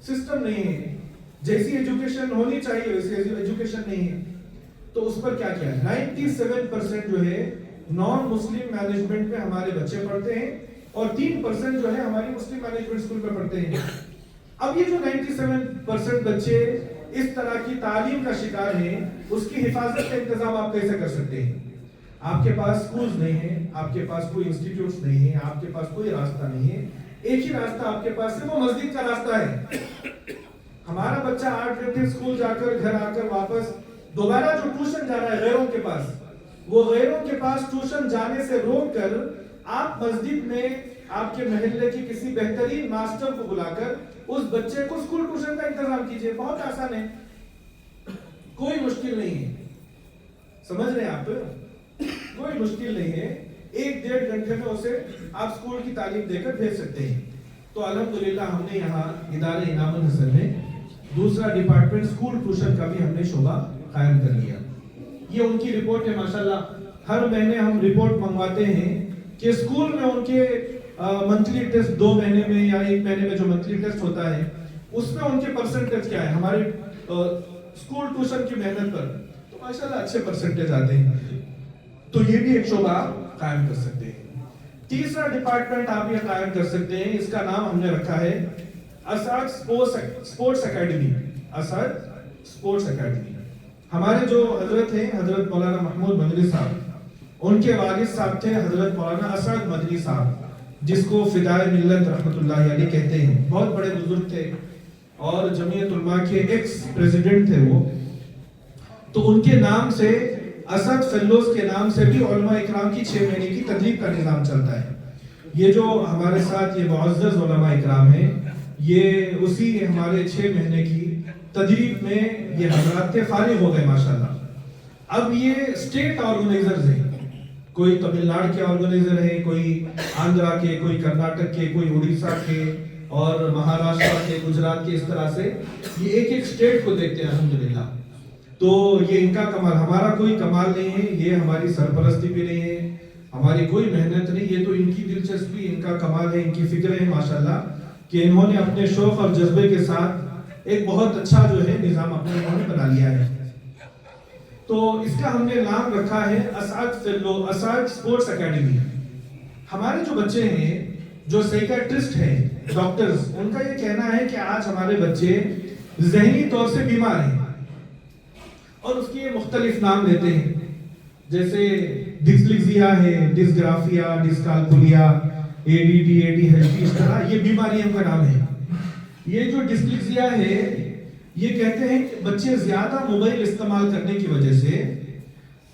سسٹم نہیں ہے. جیسی ایجوکیشن ہونی چاہیے ویسی ایجوکیشن نہیں ہے. تو اس پر کیا کیا ہے؟ 97% جو ہے نان مسلم مینجمنٹ میں ہمارے بچے پڑھتے ہیں اور 3% جو ہے ہماری مسلم مینجمنٹ اسکول میں پڑھتے ہیں. اب یہ جو 97% بچے اس طرح کی تعلیم کا شکار ہیں، اس کی حفاظت کا انتظام آپ کیسے کر سکتے ہیں؟ آپ کے پاس سکولز نہیں ہیں، آپ کے پاس کوئی انسٹیٹیوٹس نہیں ہیں، آپ کے پاس کوئی راستہ نہیں ہے. ایک ہی راستہ آپ کے پاس ہے، وہ مسجد کا راستہ ہے. ہمارا بچہ 8 گھنٹے سکول جا کر گھر آ کر واپس دوبارہ جو ٹیوشن جا رہا ہے غیروں کے پاس، وہ غیروں کے پاس ٹیوشن جانے سے روک کر آپ مسجد میں آپ کے محلے کی کسی بہترین ماسٹر کو بلا کر اس بچے کو سکول ٹیوشن کا انتظام کیجئے. بہت آسان ہے، کوئی مشکل نہیں ہے. سمجھ رہے ہیں آپ؟ کوئی مشکل نہیں ہے. 1-1.5 گھنٹے میں اسے آپ سکول کی تعلیم دے کر بھیج سکتے ہیں. تو الحمدللہ ہم نے یہاں ادارے انعام الحسن میں دوسرا ڈپارٹمنٹ سکول ٹیوشن کا بھی ہم نے شعبہ قائم کر لیا. یہ ان کی رپورٹ ہے ماشاءاللہ. ہر مہینے ہم رپورٹ منگواتے ہیں کہ اسکول میں ان کے منتھلی ٹیسٹ 2 مہینے میں یا 1 مہینے میں جو منتھلی ٹیسٹ ہوتا ہے اس میں ان کے پرسنٹیج کیا ہے ہمارے اسکول ٹیوشن کی محنت پر. تو ماشاءاللہ اچھے پرسنٹیج آتے ہیں. تو یہ بھی ایک شعبہ قائم کر سکتے ہیں. تیسرا ڈپارٹمنٹ آپ یہ قائم کر سکتے ہیں، اس کا نام ہم نے رکھا ہے Asad sports academy. Asad sports academy. ہمارے جو حضرت ہیں، حضرت مولانا محمود مدنی صاحب، ان کے والد صاحب تھے حضرت مولانا اسعد مدنی صاحب، جس کو فدائے ملت رحمۃ اللہ علیہ کہتے ہیں. بہت بڑے بزرگ تھے اور جمعیت علماء کے ایکس پریزیڈنٹ تھے وہ. تو ان کے نام سے اسد فیلوز کے نام سے بھی علماء اکرام کی 6 مہینے کی تدریب کا نظام چلتا ہے. یہ جو ہمارے ساتھ یہ معزز علماء اکرام ہیں، یہ اسی ہمارے 6 مہینے کی تدریب میں یہ حضرات فارغ ہو گئے ماشاءاللہ. اب یہ اسٹیٹ آرگنائزرز ہیں، کوئی تمل ناڈو کے آرگنائزر ہیں، کوئی آندھرا کے، کوئی کرناٹک کے، کوئی اڑیسہ کے اور مہاراشٹر کے، گجرات کے، اس طرح سے یہ ایک ایک اسٹیٹ کو دیکھتے ہیں الحمدللہ. تو یہ ان کا کمال، ہمارا کوئی کمال نہیں ہے، یہ ہماری سرپرستی بھی نہیں ہے، ہماری کوئی محنت نہیں، یہ تو ان کی دلچسپی، ان کا کمال ہے، ان کی فکر ہے ماشاءاللہ کہ انہوں نے اپنے شوق اور جذبے کے ساتھ ایک بہت اچھا جو ہے نظام اپنے انہوں نے بنا لیا ہے. تو اس کا ہم نے نام رکھا ہے اسعد سپورٹس اکیڈمی. ہمارے جو بچے ہیں، جو سائیکیٹرسٹ ہیں، ڈاکٹرز، ان کا یہ کہنا ہے کہ آج ہمارے بچے ذہنی طور سے بیمار ہیں اور اس کے مختلف نام لیتے ہیں، جیسے ڈسلیکسیا ہے، ڈسگرافیا، ڈسکالکولیا، ADD اس طرح یہ بیماریوں کا نام ہے. یہ جو ڈسلیکسیا ہے، یہ کہتے ہیں کہ بچے زیادہ موبائل استعمال کرنے کی وجہ سے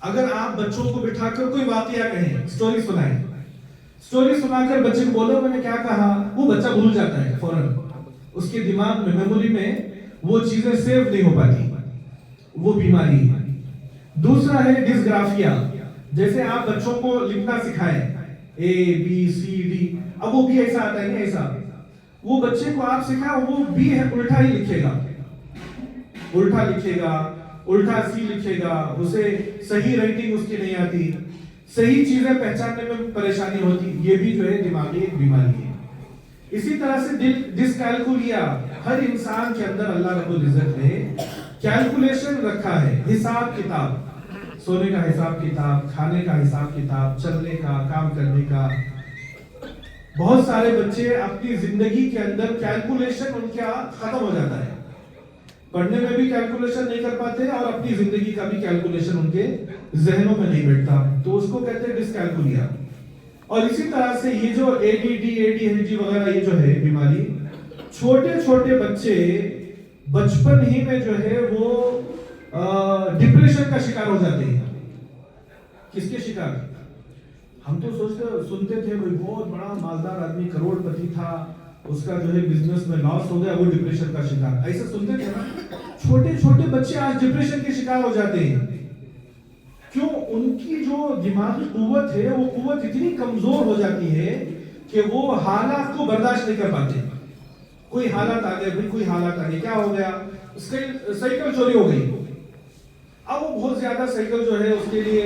اگر آپ بچوں کو بٹھا کر کوئی واقعہ کہیں، سٹوری سنائیں، سٹوری سنا کر بچے کو بولو میں نے کیا کہا، وہ بچہ بھول جاتا ہے فوراً. اس کے دماغ میں، میموری میں وہ چیزیں سیو نہیں ہو پاتی، وہ بیماری ہے. دوسرا ہے ڈسگرافیا. جیسے آپ بچوں کو لکھنا سکھائیں ABCD، اب وہ بھی ایسا آتا ہے نہیں ایسا، وہ بچے کو آپ سکھائیں، وہ بھی ہے الٹا ہی لکھے گا، الٹا لکھے گا، الٹا سی لکھے گا، اسے صحیح رائٹنگ اس کی نہیں آتی، صحیح چیزیں پہچاننے میں پریشانی ہوتی. یہ بھی جو ہے دماغی ایک بیماری ہے. اسی طرح سے ڈسکیلکولیا، ہر انسان کے اندر اللہ رب العزت نے کیلکولیشن رکھا ہے، حساب کتاب، سونے کا حساب کتاب، کھانے کا حساب کتاب، چلنے کا، کام کرنے کا. بہت سارے بچے اپنی زندگی کے اندر کیلکولیشن ان کا ختم ہو جاتا ہے، پڑھنے میں بھی کیلکولیشن نہیں کر پاتے اور اپنی زندگی کا بھی کیلکولیشن ان کے ذہنوں میں نہیں بیٹھتا، تو اس کو کہتے ہیں ڈسکیلکولیا. اور اسی طرح سے یہ جو ADD وغیرہ یہ جو ہے بیماری، چھوٹے چھوٹے بچے بچپن ہی میں جو ہے وہ ڈپریشن کا شکار ہو جاتے ہیں. کس کے شکار؟ ہم تو سنتے تھے کوئی بہت بڑا مالدار آدمی، کروڑ پتی تھا، اس کا جو ہے بزنس میں لاس ہو گیا، وہ ڈپریشن کا شکار، ایسا سنتے تھے نا. چھوٹے چھوٹے بچے آج ڈپریشن کے شکار ہو جاتے ہیں. کیوں؟ ان کی جو دماغی قوت ہے، وہ قوت اتنی کمزور ہو جاتی ہے کہ وہ حالات کو برداشت نہیں کر پاتے. کوئی حالات آ گئے، کوئی حالات آ گئے، کیا ہو گیا، سائیکل چوری ہو گئی. اب وہ بہت زیادہ سائیکل جو ہے اس کے لیے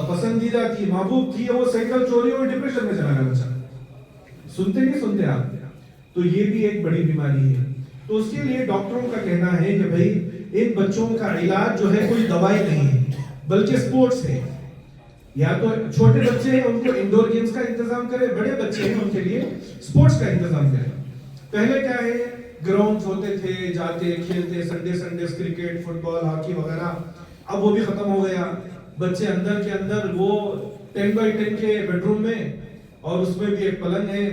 پسندیدہ تھی، محبوب تھی، وہ سائیکل چوری اور ڈپریشن میں چلا گیا بچہ. سنتے نہیں سنتے آپ؟ تو یہ بھی ایک بڑی بیماری ہے. تو اس کے لیے ڈاکٹروں کا کہنا ہے کہ بھائی ان بچوں کا علاج جو ہے کوئی دوائی نہیں ہے بلکہ سپورٹس ہے. یا تو چھوٹے بچے ہیں ان کو انڈور گیمز کا انتظام کرے، بڑے بچے ہیں ان کے لیے سپورٹس کا انتظام کرے. پہلے کیا ہے، گراؤنڈ ہوتے تھے، جاتے کھیلتے، سنڈے کرکٹ، فٹ بال، ہاکی وغیرہ. اب وہ بھی ختم ہو گیا. بچے اندر کے اندر وہ 10x10 کے بیڈ روم میں، اور اس میں بھی ایک پلنگ ہے،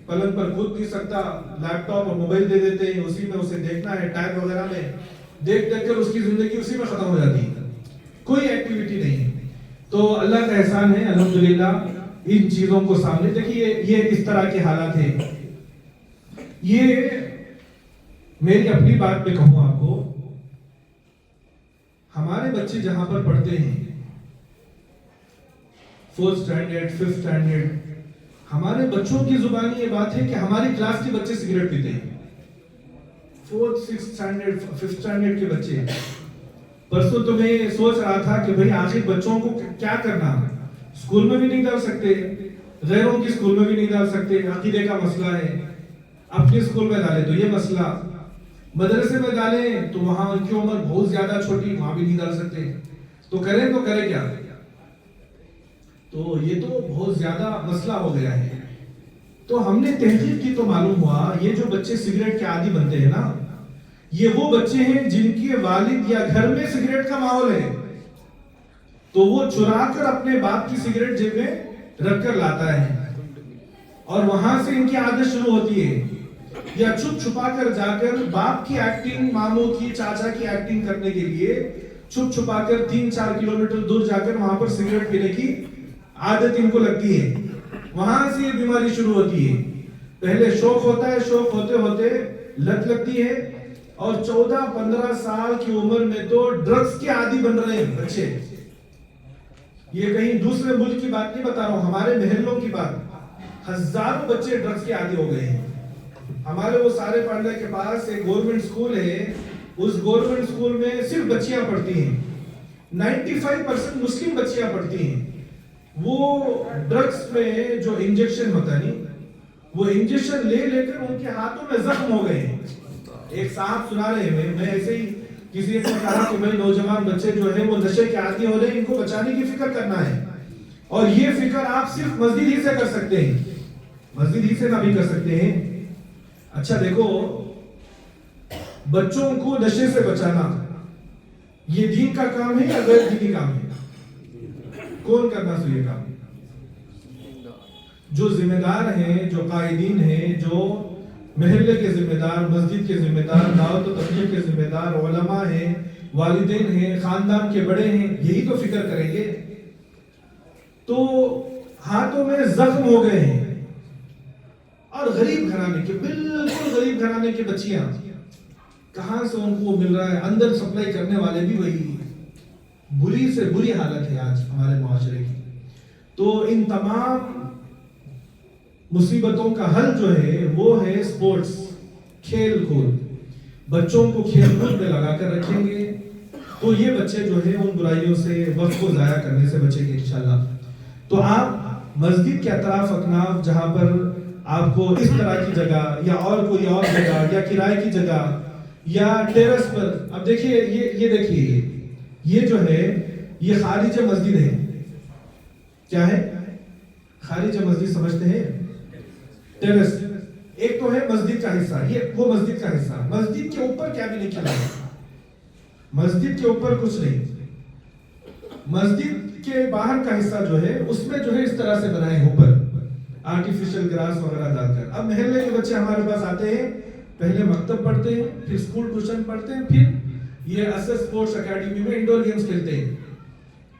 پلنگ پر کود نہیں سکتا، لیپ ٹاپ اور موبائل دے دیتے ہیں، اسی میں اسے دیکھنا ہے، ٹائم وغیرہ میں دیکھ کر اس کی زندگی اسی میں ختم ہو جاتی ہے، کوئی ایکٹیویٹی نہیں ہے. تو اللہ کا احسان ہے الحمدللہ ان چیزوں کو سامنے دیکھیے. یہ اس طرح کے حالات ہیں. یہ میری اپنی بات میں کہوں آپ کو، ہمارے بچے جہاں پر پڑھتے ہیں 4th اسٹینڈرڈ 5th اسٹینڈرڈ، ہمارے بچوں کی زبانی یہ بات ہے کہ ہماری کلاس کے بچے سگریٹ پیتے ہیں. 4th 6th standard 5th standard کے بچے. پرسوں تو میں سوچ رہا تھا کہ بھئی آخر بچوں کو کیا کرنا، اسکول میں بھی نہیں ڈال سکتے، غیروں کی اسکول میں بھی نہیں ڈال سکتے، عقیدے کا مسئلہ ہے. اپنے اسکول میں ڈالے تو یہ مسئلہ، مدرسے میں ڈالیں تو وہاں ان کی عمر بہت زیادہ چھوٹی، وہاں بھی نہیں ڈال سکتے. تو کریں کیا؟ تو یہ تو بہت زیادہ مسئلہ ہو گیا ہے. تو ہم نے تحقیق کی تو معلوم ہوا یہ جو بچے سگریٹ کے عادی بنتے ہیں نا، یہ وہ بچے ہیں جن کے والد یا گھر میں سگریٹ کا ماحول ہے. تو وہ چرا کر اپنے باپ کی سگریٹ جیب میں رکھ کر لاتا ہے اور وہاں سے ان کی عادت شروع ہوتی ہے. یا چھپ چھپا کر جا کر باپ کی ایکٹنگ, ماموں کی, چاچا کی ایکٹنگ کرنے کے لیے چھپ چھپا کر 3-4 کلومیٹر دور جا کر وہاں پر سگریٹ پینے کی عادت ان کو لگتی ہے. وہاں سے یہ بیماری شروع ہوتی ہے. پہلے شوق ہوتا ہے, شوق ہوتے ہوتے لت لگتی ہے, اور 14-15 سال کی عمر میں تو ڈرگز کے عادی بن رہے ہیں بچے. یہ کہیں دوسرے ملک کی بات نہیں بتا رہا ہوں, ہمارے محلوں کی بات. ہزاروں بچے ڈرگز کے عادی ہو گئے ہیں. ہمارے وہ سارے پانڈا کے پاس ایک گورنمنٹ سکول ہے, اس گورنمنٹ سکول میں صرف بچیاں پڑھتی ہیں, 95% مسلم بچیاں پڑھتی ہیں. وہ ڈرگز میں جو انجیکشن ہوتا نہیں, وہ انجیکشن لے لے کر ان کے ہاتھوں میں زخم ہو گئے ہیں. ایک صاحب سنا رہے ہیں, میں ایسے ہی کسی نے کہا کہ بھائی نوجوان بچے جو ہیں وہ نشے کے عادی ہو رہے ہیں, ان کو بچانے کی فکر کرنا ہے. اور یہ فکر آپ صرف مسجد ہی سے کر سکتے ہیں, مسجد ہی سے نہ بھی کر سکتے ہیں. اچھا دیکھو, بچوں کو نشے سے بچانا یہ دین کا کام ہے یا غیر دینی کام ہے؟ کون کرنا چاہیے کام؟ جو ذمہ دار ہیں, جو قائدین ہیں, جو محلے کے ذمہ دار, مسجد کے ذمہ دار, دعوت و تبلیغ کے ذمہ دار, علماء ہیں, والدین ہیں, خاندان کے بڑے ہیں, یہی تو فکر کریں گے. تو ہاتھوں میں زخم ہو گئے ہیں. اور غریب گھرانے کے, بالکل غریب گھرانے کے بچیاں, کہاں سے ان کو مل رہا ہے؟ اندر سپلائی کرنے والے بھی وہی. بری سے بری حالت ہے آج ہمارے معاشرے کی. تو ان تمام مصیبتوں کا حل جو ہے وہ ہے سپورٹس, کھیل کود. بچوں کو کھیل کود میں لگا کر رکھیں گے تو یہ بچے جو ہے ان برائیوں سے, وقت کو ضائع کرنے سے بچیں گے انشاءاللہ. تو آپ مسجد کے اطراف اکناف جہاں پر آپ کو اس طرح کی جگہ یا اور کوئی اور جگہ یا کرائے کی جگہ یا ٹیرس پر, اب دیکھیے یہ دیکھیے, یہ جو ہے یہ خارج مسجد ہے. کیا ہے خارج مسجد؟ سمجھتے ہیں ٹیرس. ایک تو ہے مسجد کا حصہ, یہ وہ مسجد کا حصہ. مسجد کے اوپر کیا بھی نہیں کھلا ہے, مسجد کے اوپر کچھ نہیں. مسجد کے باہر کا حصہ جو ہے اس میں جو ہے اس طرح سے بنائے ہیں اوپر آرٹیفیشل گراس وغیرہ ڈال کر. اب محلے کے بچے ہمارے پاس آتے ہیں, پہلے مکتب پڑھتے ہیں, پھر اسکول ٹیوشن پڑھتے ہیں, پھر یہ اثر سپورٹس اکیڈمی میں انڈور گیمز کھیلتے ہیں.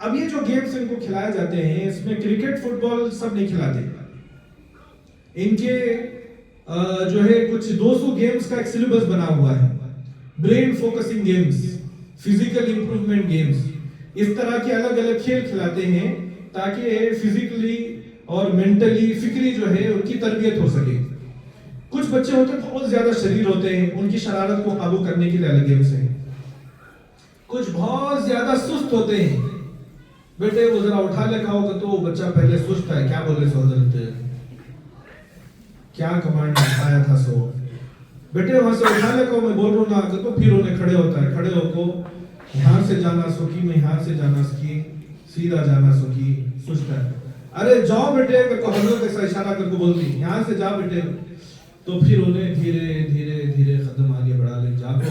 اب یہ جو گیمز ان کو کھلائے جاتے ہیں اس میں کرکٹ, فٹ بال سب نہیں کھلاتے. ان کے جو ہے کچھ 200 گیمز کا ایک سلیبس بنا ہوا ہے. Brain focusing games, physical improvement games, اس طرح کے الگ الگ کھیل کھلاتے ہیں تاکہ فزیکلی اور مینٹلی, فکری جو ہے ان کی تربیت ہو سکے. کچھ بچے ہوتے ہیں بہت زیادہ شریر ہوتے ہیں, ان کی شرارت کو قابو کرنے کے لیے الگ گیمز ہیں. کچھ بہت زیادہ سست ہوتے ہیں, بیٹے وہ ذرا اٹھا لے کھاؤ گا تو وہ بچہ پہلے سست ہے, کیا بول رہے سو حضرت, کیا کمانڈ آیا تھا سو, بیٹے وہاں سے اٹھا لے کھاؤ, میں بول رہا ہوں نا, تو پھر انہیں کھڑے ہوتا ہے, کھڑے ہو کو یہاں سے جانا سکی, میں یہاں سے جانا سکی, سیدھا جانا سکی, سست ہے. ارے جاؤ بیٹے کر کو حضرت ایسا اشارہ کر کو بولتی, یہاں سے جا بیٹے. تو پھر انہیں دھیرے دھیرے دھیرے قدم آگے بڑھا لے, جا کو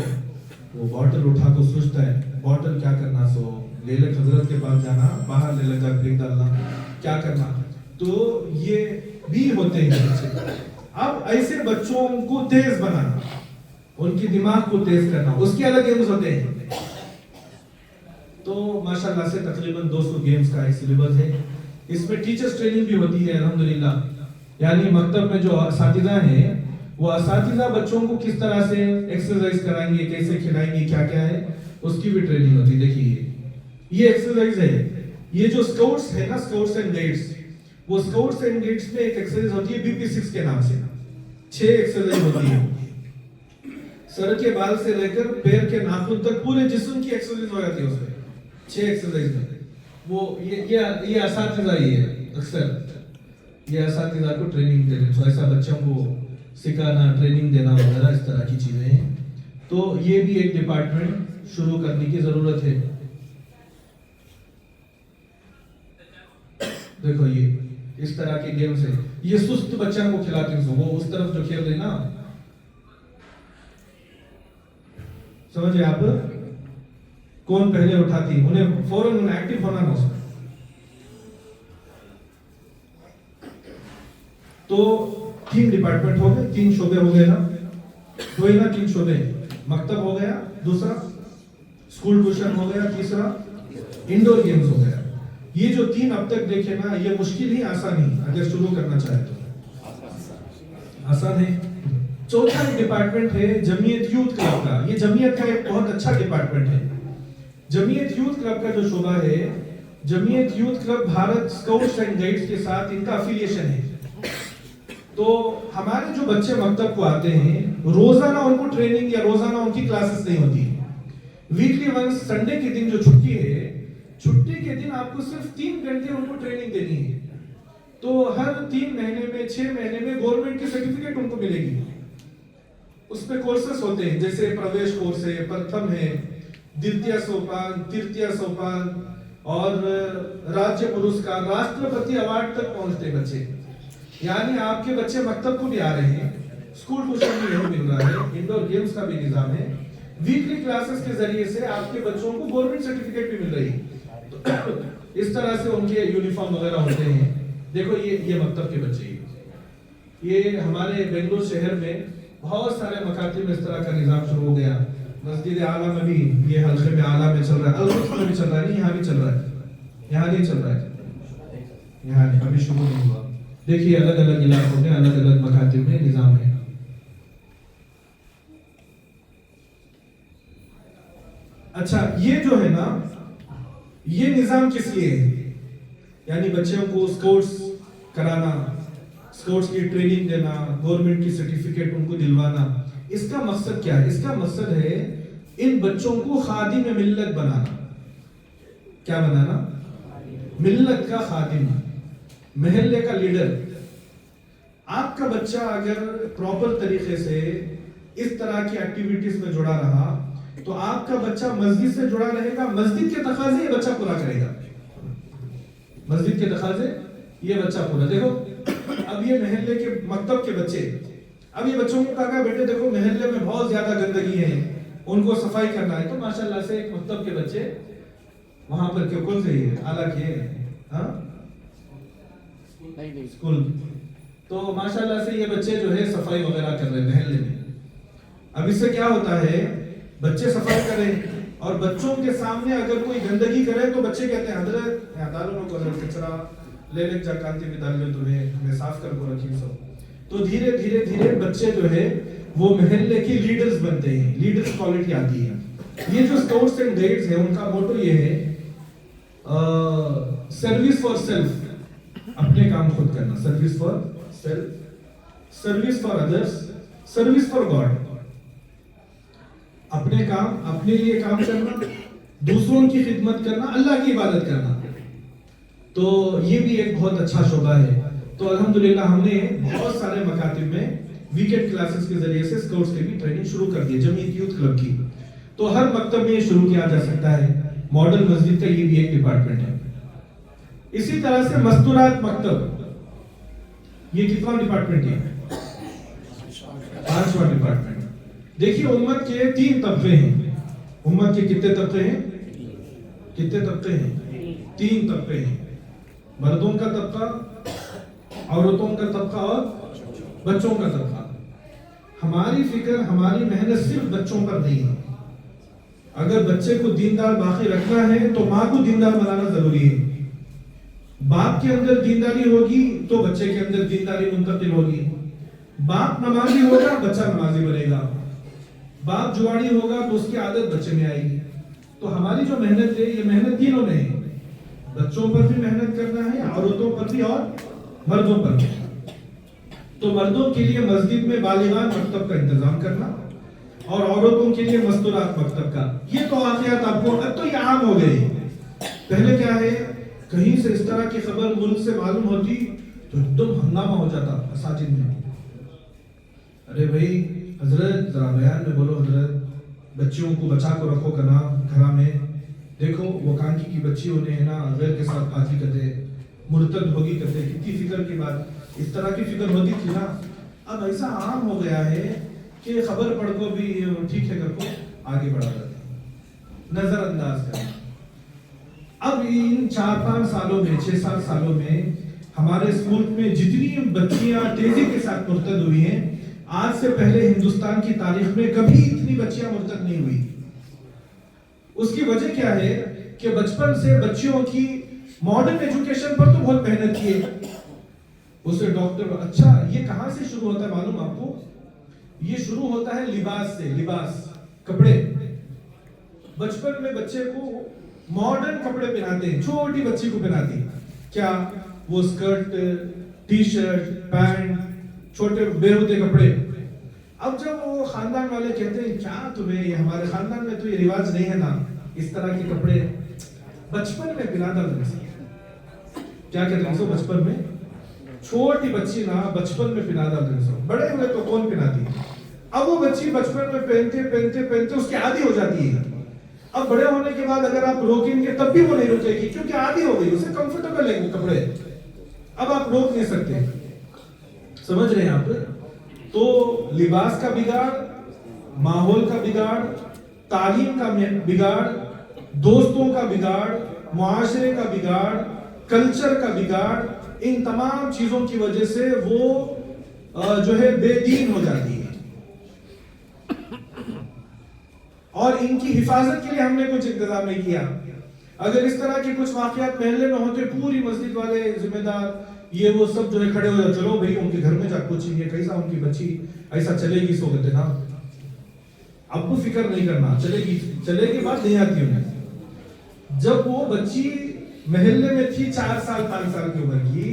وہ بوٹل اٹھا کو سست ہے, بوٹل کیا کرنا سو, لے لے حضرت کے پاس جانا, باہر لے لے جا پھینک ڈالنا, کیا کرنا. تو یہ بھی ہوتے ہیں بچے. اب ایسے بچوں کو تیز بنانا, ان کی دماغ کو تیز کرنا, اس کے الگ گیمز ہوتے ہیں. تو ماشاءاللہ سے تقریباً 200 گیمز کا ایک سلیبس ہے. اس میں ٹیچرز ٹریننگ بھی ہوتی ہے الحمدللہ. یعنی مکتب میں جو اساتذہ ہیں وہ اساتذہ بچوں کو کس طرح سے ایکسرسائز کرائیں گے, کیسے کھلائیں گے, کیا کیا ہے, اس کی بھی ٹریننگ ہوتی ہے. دیکھیے یہ ایکسرسائز ہے. یہ جو اسکاؤٹس ہے نا, اسکاؤٹس اینڈ گائیڈز, وہ اسکاؤٹس اینڈ گائیڈز میں ایک ایکسرسائز ہوتی ہے BP6 کے نام سے. 6 ایکسرسائز ہوتی ہے. سر کے بال سے لے کر پیر کے ناخن تک پورے جسم کی ایکسرسائز ہو جاتی ہے اس میں, 6 ایکسرسائز میں. وہ یہ اساتذہ ہی ہے, اکثر یہ اساتذہ کو ٹریننگ دیتے ہیں. ایسا بچوں کو سکھانا, ٹریننگ دینا وغیرہ اس طرح کی چیزیں ہیں. تو یہ بھی ایک ڈپارٹمنٹ شروع کرنے کی ضرورت ہے. دیکھو یہ اس طرح کے گیمز ہیں. یہ سست بچوں کو کھلاتے ہیں, وہ اس طرف جو کھیل رہے نا, سمجھے آپ, کون پہلے اٹھاتی, انہیں فوراً ایکٹیو ہونا نا اس میں. تو 3 ڈپارٹمنٹ ہو گئے, 3 شعبے ہو گئے نا, ہوئے نا 3 شعبے. مکتب ہو گیا, دوسرا اسکول ٹیوشن ہو گیا, تیسرا انڈور گیمز ہو گیا. یہ جو 3 اب تک دیکھے نا, یہ مشکل ہی آسان ہی, اگر شروع کرنا چاہے تو آسان ہے. چوتھا ڈپارٹمنٹ ہے جمعیت یوتھ کلب کا. یہ جمعیت کا ایک بہت اچھا ڈپارٹمنٹ ہے. جمعیت یوتھ کلب کا جو شعبہ ہے, Jamiat youth club Bharat scouts and guides کے ساتھ ان کا افیلیشن ہے. تو ہمارے جو بچے مکتب کو آتے ہیں, روزانہ ان کو ٹریننگ یا روزانہ ان کی کلاسز نہیں ہوتی. ویکلی ونس سنڈے کے دن جو چھٹی ہے, چھٹی کے دن آپ کو صرف 3 گھنٹے ان کو ٹریننگ دینی ہے. تو ہر 3 مہینے میں 6 مہینے میں گورنمنٹ کی سرٹیفکیٹ ان کو ملے گی. اس پہ کورسز ہوتے ہیں, جیسے پرویش کورس ہے, پرتھم ہے, دوتیہ سوپان, ترتیہ سوپان اور راجیہ پرسکار, راشٹرپتی ایوارڈ تک پہنچتے بچے. یعنی آپ کے بچے مکتب کو بھی آ رہے ہیں, اسکول ٹیوشن بھی یہی مل رہا ہے, انڈور گیمز کا بھی نظام ہے. ویکلی کلاسز کے ذریعے سے آپ کے بچوں کو گورنمنٹ سرٹیفکیٹ بھی مل رہی ہے. اس طرح سے ان کے یونیفارم وغیرہ ہوتے ہیں. دیکھو یہ مکتب کے بچے, یہ ہمارے بنگلور شہر میں بہت سارے مکاتب میں اس طرح کا نظام شروع ہو گیا. مسجد اعلیٰ میں بھی, یہ حلقے میں اعلیٰ میں چل رہا ہے, القدس میں بھی چل رہا ہے, نہیں یہاں بھی چل رہا ہے, یہاں نہیں چل رہا ہے, یہاں نہیں, ابھی شروع نہیں ہوا. دیکھیے الگ الگ علاقوں میں الگ الگ مکاتب میں نظام ہے. اچھا, یہ جو ہے نا, یہ نظام کس لیے ہے؟ یعنی بچوں کو اسکاؤٹس کرانا, اسکاؤٹس کی ٹریننگ دینا, گورنمنٹ کی سرٹیفکیٹ ان کو دلوانا. اس کا مقصد کیا ہے؟ اس کا مقصد ہے ان بچوں کو خادم ملت بنانا. کیا بنانا؟ ملت کا خادم, محلے کا لیڈر. آپ کا بچہ اگر پراپر طریقے سے اس طرح کی ایکٹیویٹیز میں جڑا رہا تو آپ کا بچہ مسجد سے جڑا رہے گا, مسجد کے تقاضے یہ بچہ پورا کرے گا, مسجد کے تقاضے یہ بچہ پورا. دیکھو اب یہ محلے کے مکتب کے بچے, اب یہ بچوں کو کہا بیٹے دیکھو محلے میں بہت زیادہ گندگی ہے, ان کو صفائی کرنا ہے. تو ماشاءاللہ سے ایک مکتب کے بچے وہاں پر کون سے ہے اعلیٰ کیے ہاں اسکول, تو ماشاءاللہ سے یہ بچے جو ہے صفائی وغیرہ کر رہے ہیں محلے میں. اب اس سے کیا ہوتا ہے, بچے صفائی کریں اور بچوں کے سامنے اگر کوئی گندگی کرے تو بچے کہتے ہیں حضرت عدالتوں کو کچرا لے لے جا کانتی ودیالیہ تمہیں ہمیں صاف کر کو رکھی سب. تو دھیرے دھیرے دھیرے بچے جو ہے وہ محلے کے لیڈرز بنتے ہیں, لیڈرز کوالٹی آتی ہے. یہ جو اسکاؤٹس اینڈ گائیڈز ہیں ان کا موٹو یہ ہے سروس فار سیلف, اپنے کام خود کرنا, service for self, service for others, service for God. اپنے کام, اپنے لیے کام کرنا, دوسروں کی خدمت کرنا, اللہ کی عبادت کرنا. تو یہ بھی ایک بہت اچھا شعبہ ہے. تو الحمدللہ ہم نے بہت سارے مکاتب میں ویکینڈ کلاسز کے ذریعے سے اسکاؤٹس کی بھی ٹریننگ شروع کر دی, جمعیت یوتھ کلب کی. تو ہر مکتب میں یہ شروع کیا جا سکتا ہے. ماڈل مسجد کا یہ بھی ایک ڈپارٹمنٹ ہے. اسی طرح سے مستورات مکتب, یہ کتنا ڈپارٹمنٹ ہے؟ 5واں ڈپارٹمنٹ. دیکھیے امت کے 3 طبقے ہیں. امت کے کتنے طبقے ہیں؟ کتنے طبقے ہیں؟ 3 طبقے ہیں. مردوں کا طبقہ, عورتوں کا طبقہ اور بچوں کا طبقہ. ہماری فکر, ہماری محنت صرف بچوں پر نہیں ہے. اگر بچے کو دیندار باقی رکھنا ہے تو ماں کو دیندار بنانا ضروری ہے. باپ کے اندر دینداری ہوگی تو بچے کے اندر دینداری منتقل ہوگی. باپ نمازی ہوگا, بچہ نمازی بنے گا. باپ جوانی ہوگا تو اس کی عادت بچے میں آئے گی. تو ہماری جو محنت ہے یہ محنت تینوں میں ہے, بچوں پر بھی محنت کرنا ہے, عورتوں پر بھی اور مردوں پر بھی. تو مردوں کے لیے مسجد میں بالغان مکتب کا انتظام کرنا اور عورتوں کے لیے مستورات مکتب کا. یہ تو واقعات آپ کو اب تو یہ عام ہو گئے. پہلے کیا ہے, کہیں سے اس طرح کی خبر ملک سے معلوم ہوتی تو ایک دم ہنگامہ ہو جاتا اساتذہ میں. ارے بھائی حضرت ذرا بیان میں بولو, حضرت بچیوں کو بچا کو رکھو کرنا گھر میں. دیکھو وہ کانکی کی بچی ہونے ہے نا, غیر کے ساتھ پاتی کرتے, مرتد ہوگی کرتے. کتنی فکر کی بات, اس طرح کی فکر ہوتی تھی نا. اب ایسا عام ہو گیا ہے کہ خبر پڑھ کو بھی ٹھیک ہے کر کو آگے بڑھا جاتا ہے, نظر انداز کرنا. اب ان 4-5 سالوں میں 6-7 سالوں میں ہمارے ملک میں جتنی بچیاں تیزی کے ساتھ مرتد ہوئی ہیں، آج سے پہلے ہندوستان کی تاریخ میں کبھی اتنی بچیاں مرتد نہیں ہوئی۔ اس کی وجہ کیا ہے کہ بچپن سے بچیوں کی ماڈرن ایجوکیشن پر تو بہت محنت کی ہے۔ اسے ڈاکٹر، اچھا یہ کہاں سے شروع ہوتا ہے معلوم آپ کو؟ یہ شروع ہوتا ہے لباس سے، لباس، کپڑے۔ بچپن میں بچے کو ماڈرن کپڑے پہناتے ہیں، چھوٹی بچی کو پہناتے ہیں، کیا وہ اسکرٹ، ٹی شرٹ، پینٹ، چھوٹے بیہودے کپڑے۔ اب جب وہ خاندان والے کہتے ہیں کیا تمہیں، یہ ہمارے خاندان میں تو یہ رواج نہیں ہے نا اس طرح کے کپڑے، بچپن میں پہنا تھا۔ کیا کہتے ہیں بچپن میں؟ چھوٹی بچی نا بچپن میں پہنا تھا، بڑے ہوئے تو کون پہناتی ہے؟ اب وہ بچی بچپن میں پہنتے پہنتے پہنتے اس کی عادی ہو جاتی ہے۔ اب بڑے ہونے کے بعد اگر آپ روکیں گے تب بھی وہ نہیں رکے گی، کیونکہ عادی ہو گئی، اسے کمفرٹیبل ہے وہ کپڑے، اب آپ روک نہیں سکتے۔ سمجھ رہے ہیں آپ؟ تو لباس کا بگاڑ، ماحول کا بگاڑ، تعلیم کا بگاڑ، دوستوں کا بگاڑ، معاشرے کا بگاڑ، کلچر کا بگاڑ، ان تمام چیزوں کی وجہ سے وہ جو ہے بے دین ہو جاتی ہے۔ اور ان کی حفاظت کے لیے ہم نے کچھ انتظام نہیں کیا۔ اگر اس طرح کے کچھ واقعات محلے میں ہوتے، پوری مسجد والے ذمہ دار یہ وہ سب جو ہے کھڑے ہو جاتے، چلو بھائی ان کے گھر میں جا پوچھیں گے کیسا ان کی بچی ایسا چلے گی، سو کہتے نا اب کو فکر نہیں کرنا، چلے گی بات نہیں آتی انہیں۔ جب وہ بچی محلے میں تھی 4 سال 5 سال کی عمر کی،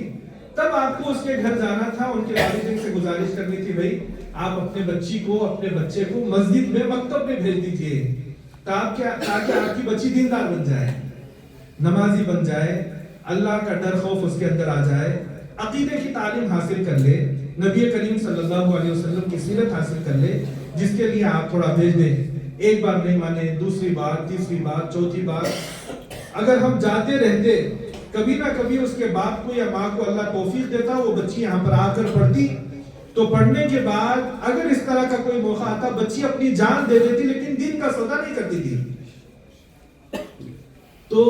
تب آپ کو اس کے گھر جانا تھا، ان کے والدین سے گزارش کرنی تھی، بھائی آپ اپنے بچی کو، اپنے بچے کو مسجد میں، مکتب میں بھیج دیجیے تاکہ آپ کی بچی دیندار بن جائے، نمازی بن جائے، اللہ کا ڈر خوف اس کے اندر آ جائے، عقیدے کی تعلیم حاصل کر لے، نبی کریم صلی اللہ علیہ وسلم کی سیرت حاصل کر لے، جس کے لیے آپ تھوڑا بھیج دیں۔ ایک بار نہیں مانے، دوسری بار، تیسری بار، چوتھی بار، اگر ہم جاتے رہتے، کبھی نہ کبھی اس کے باپ کو یا ماں کو اللہ توفیق دیتا، وہ بچی یہاں پر آ کر پڑھتی، تو پڑھنے کے بعد اگر اس طرح کا کوئی موقع آتا، بچی اپنی جان دے دیتی لیکن دین کا سودا نہیں کرتی تھی۔ تو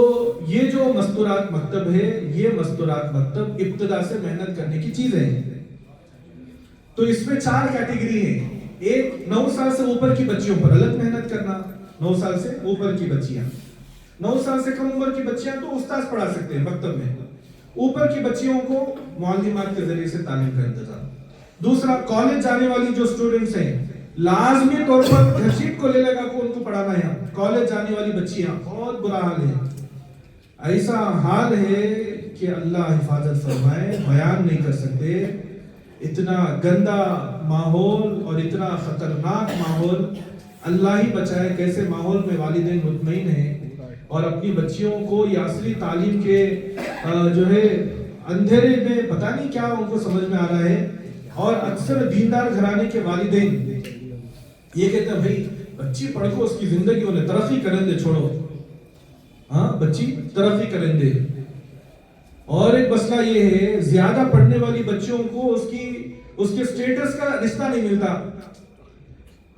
یہ جو مستورات مکتب ہے، یہ مستورات مکتب ابتدا سے محنت کرنے کی چیز ہے۔ تو اس میں 4 کیٹیگری ہیں۔ ایک 9 سال سے اوپر کی بچیوں پر الگ محنت کرنا، 9 سال سے اوپر کی بچیاں، 9 سال سے کم عمر کی بچیاں تو استاذ پڑھا سکتے ہیں مکتب میں، اوپر کی بچیوں کو معلمات کے ذریعے سے تعلیم کا انتظام۔ دوسرا، کالج جانے والی جو اسٹوڈنٹس ہیں، لازمی طور پر گھسیٹ کو لے لگا کو ان کو پڑھانا ہے۔ کالج جانے والی بچیاں، بہت برا حال ہے، ایسا حال ہے کہ اللہ حفاظت فرمائے، بیان نہیں کر سکتے، اتنا گندا ماحول اور اتنا خطرناک ماحول، اللہ ہی بچائے کیسے ماحول میں والدین مطمئن ہیں اور اپنی بچیوں کو یہ اصلی تعلیم کے جو ہے اندھیرے میں پتہ نہیں کیا ان کو سمجھ میں آ رہا ہے۔ اور اکثر دیندار گھرانے کے والدین یہ کہتے ہیں بھائی بچی پڑھ کو اس کی زندگی انہیں ترقی کریں دے، چھوڑو، ہاں بچی ترقی کریں دے۔ اور ایک مسئلہ یہ ہے، زیادہ پڑھنے والی بچیوں کو اس کے سٹیٹس کا رشتہ نہیں ملتا۔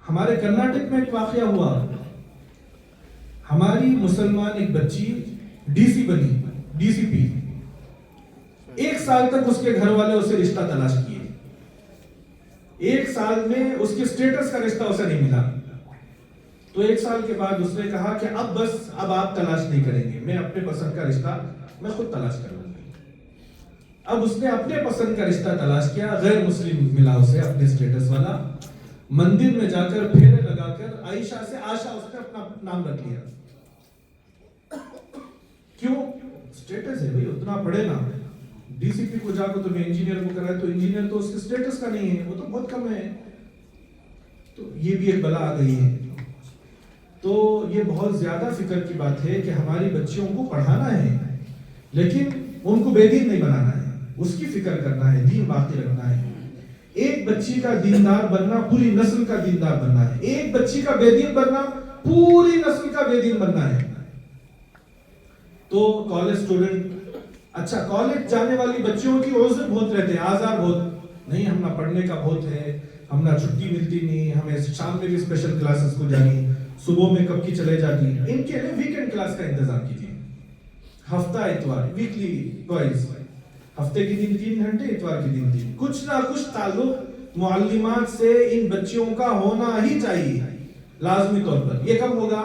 ہمارے کرناٹک میں ایک واقعہ ہوا، ہماری مسلمان ایک بچی ڈی سی بنی، ڈی سی پی، 1 سال تک اس کے گھر والے اسے رشتہ تلاش کیے، 1 سال میں اس کے سٹیٹس کا رشتہ اسے نہیں ملا۔ تو 1 سال کے بعد اس نے کہا کہ اب بس، اب آپ تلاش نہیں کریں گے، میں اپنے پسند کا رشتہ میں خود تلاش کر لوں گی۔ اب اس نے اپنے پسند کا رشتہ تلاش کیا، غیر مسلم ملا اسے، اپنے سٹیٹس والا، مندر میں جا کر پھیرے لگا کر عائشہ سے آشا اس نے اپنا نام رکھ لیا۔ کیوں؟ سٹیٹس ہے بھائی، اتنا پڑھے نا، ڈی سی پی کو جا کر تمہیں انجینئر کو کرا ہے تو انجینئر تو اس کے سٹیٹس کا نہیں ہے، وہ تو بہت کم ہے۔ تو یہ بھی ایک بلا آ گئی ہے۔ تو یہ بہت زیادہ فکر کی بات ہے کہ ہماری بچیوں کو پڑھانا ہے لیکن ان کو بے دین نہیں بنانا ہے، اس کی فکر کرنا ہے، دین باقی رکھنا ہے۔ ایک بچی کا دیندار بننا پوری نسل کا دیندار بننا ہے، ایک بچی کا بے دین بننا پوری نسل کا بے دین بننا ہے۔ تو کالج سٹوڈنٹ، اچھا کالج جانے والی بچیوں کی عذر بہت رہتے ہیں، آزار بہت، نہیں ہم نہ پڑھنے کا بہت ہے، ہم نہ چھٹی ملتی نہیں، ہمیں شام میں بھی اسپیشل کلاسز کو جانی، صبح میں کب کی چلے جاتی۔ ان کے لیے ویکنڈ کلاس کا انتظام کیجیے، ہفتہ اتوار، ویکلی ٹوائز، ہفتے کے دن 3 گھنٹے, اتوار کے دن 3. کچھ نہ کچھ تعلق معلمات سے ان بچیوں کا ہونا ہی چاہیے لازمی طور پر. یہ کب ہوگا؟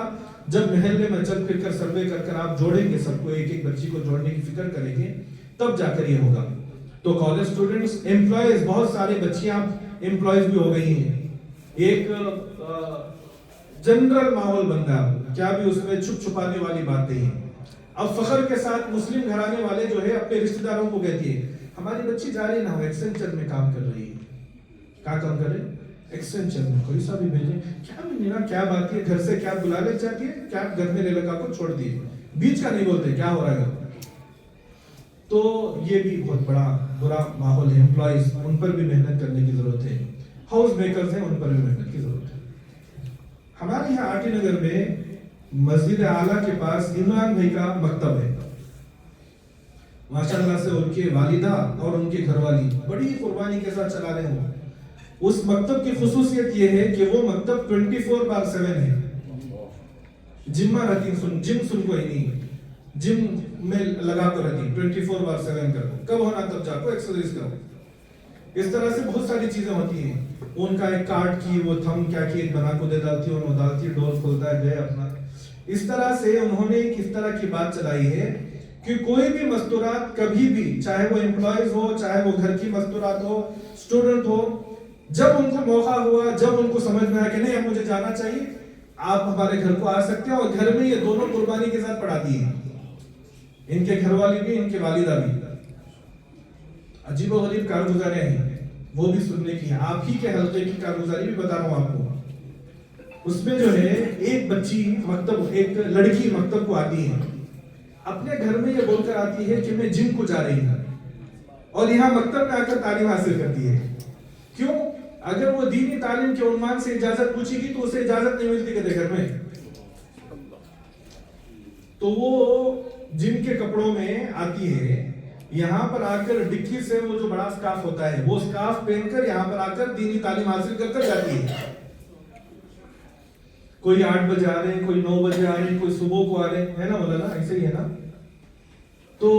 جب محلے میں چل پھر کر سروے کر آپ جوڑیں گے سب کو, ایک ایک بچی کو جوڑنے کی فکر کریں گے, تب جا کر یہ ہوگا. تو کالج سٹوڈنٹس, امپلائیز, بہت سارے بچیاں امپلائیز بھی ہو گئی ہیں. ایک جنرل ماحول بن گیا, کیا بھی اس میں چھپ چھپانے والی باتیں ہیں. اب فخر کے ساتھ مسلم گھرانے والے جو ہے اپنے رشتہ داروں کو کہتی ہے ہماری بچی جا رہی نہ ہو, ایکسینچر میں کام کر رہی ہے. کیا کام کر رہے؟ ایکسٹینشن میں. کوئی سا بھی بھیجیں, کیا بھی میرا کیا بات ہے, گھر سے کیا بلا لے جاتی ہے, کیا گھر میں لڑکا کو چھوڑ دیے, بیچ کا نہیں بولتے کیا ہو رہا ہے. تو یہ بھی بہت بڑا برا ماحول ہے. امپلائیز, ان پر بھی محنت کرنے کی ضرورت ہے. ہاؤس میکرز ہیں, ان پر بھی محنت کی ضرورت ہے. ہمارے یہاں آٹی نگر میں مسجد اعلیٰ کے پاس عمران بھائی کا مکتب ہے. ماشاءاللہ سے ان کے والدہ اور ان کے گھر والی بڑی قربانی کے ساتھ چلا رہے ہیں. اس مکتب کی خصوصیت یہ ہے کہ وہ مکتب 24/7 ہے. جمعہ رہتی جم سن کوئی نہیں, جم میں لگا کر رہتی 24/7 کرو, کب ہونا تب جا کو ایکسرسائز کرو. اس طرح سے بہت ساری چیزیں ہوتی ہیں. ان کا ایک کارڈ کی وہ تھم کیا کی بنا کو دے ڈالتی, اور وہ ڈالتی, ڈور کھولتا ہے, گئے اپنا. اس طرح سے انہوں نے کس طرح کی بات چلائی ہے کہ کوئی بھی مستورات کبھی بھی, چاہے وہ امپلائیز ہو, چاہے وہ گھر کی مستورات ہو, اسٹوڈنٹ ہو, جب ان کو موقع ہوا, جب ان کو سمجھ میں آیا کہ نہیں اب مجھے جانا چاہیے, آپ ہمارے گھر کو آ سکتے ہیں. اور گھر میں یہ دونوں قربانی کے ساتھ پڑھاتی ہیں, ان کے گھر والی بھی, ان کے والدہ بھی. عجیب و غریب کارگزاریں ہیں, وہ بھی سننے کی ہیں. آپ ہی کے حلقے کی کارگزاری بھی بتا رہا ہوں آپ کو. اس میں جو ہے ایک بچی مکتب, ایک لڑکی مکتب کو آتی ہے, اپنے گھر میں یہ بول کر آتی ہے کہ میں جم کو جا رہی ہوں, اور یہاں مکتب میں آ کر تعلیم حاصل کرتی ہے. کیوں؟ اگر وہ دینی تعلیم کے عنوان سے اجازت پوچھے گی تو اسے اجازت نہیں ملتی کہتے گھر میں. تو وہ جن کے کپڑوں میں آتی ہے, یہاں پر آ کر ڈکی سے وہ جو بڑا سکارف ہوتا ہے وہ سکارف پہن کر یہاں پر آ کر دینی تعلیم حاصل کر کر جاتی ہے. کوئی 8 بجے آ رہے ہیں, کوئی 9 بجے آ رہے ہیں, کوئی صبح کو آ رہے ہیں, ہے نا مولانا, ایسے ہی ہے نا. تو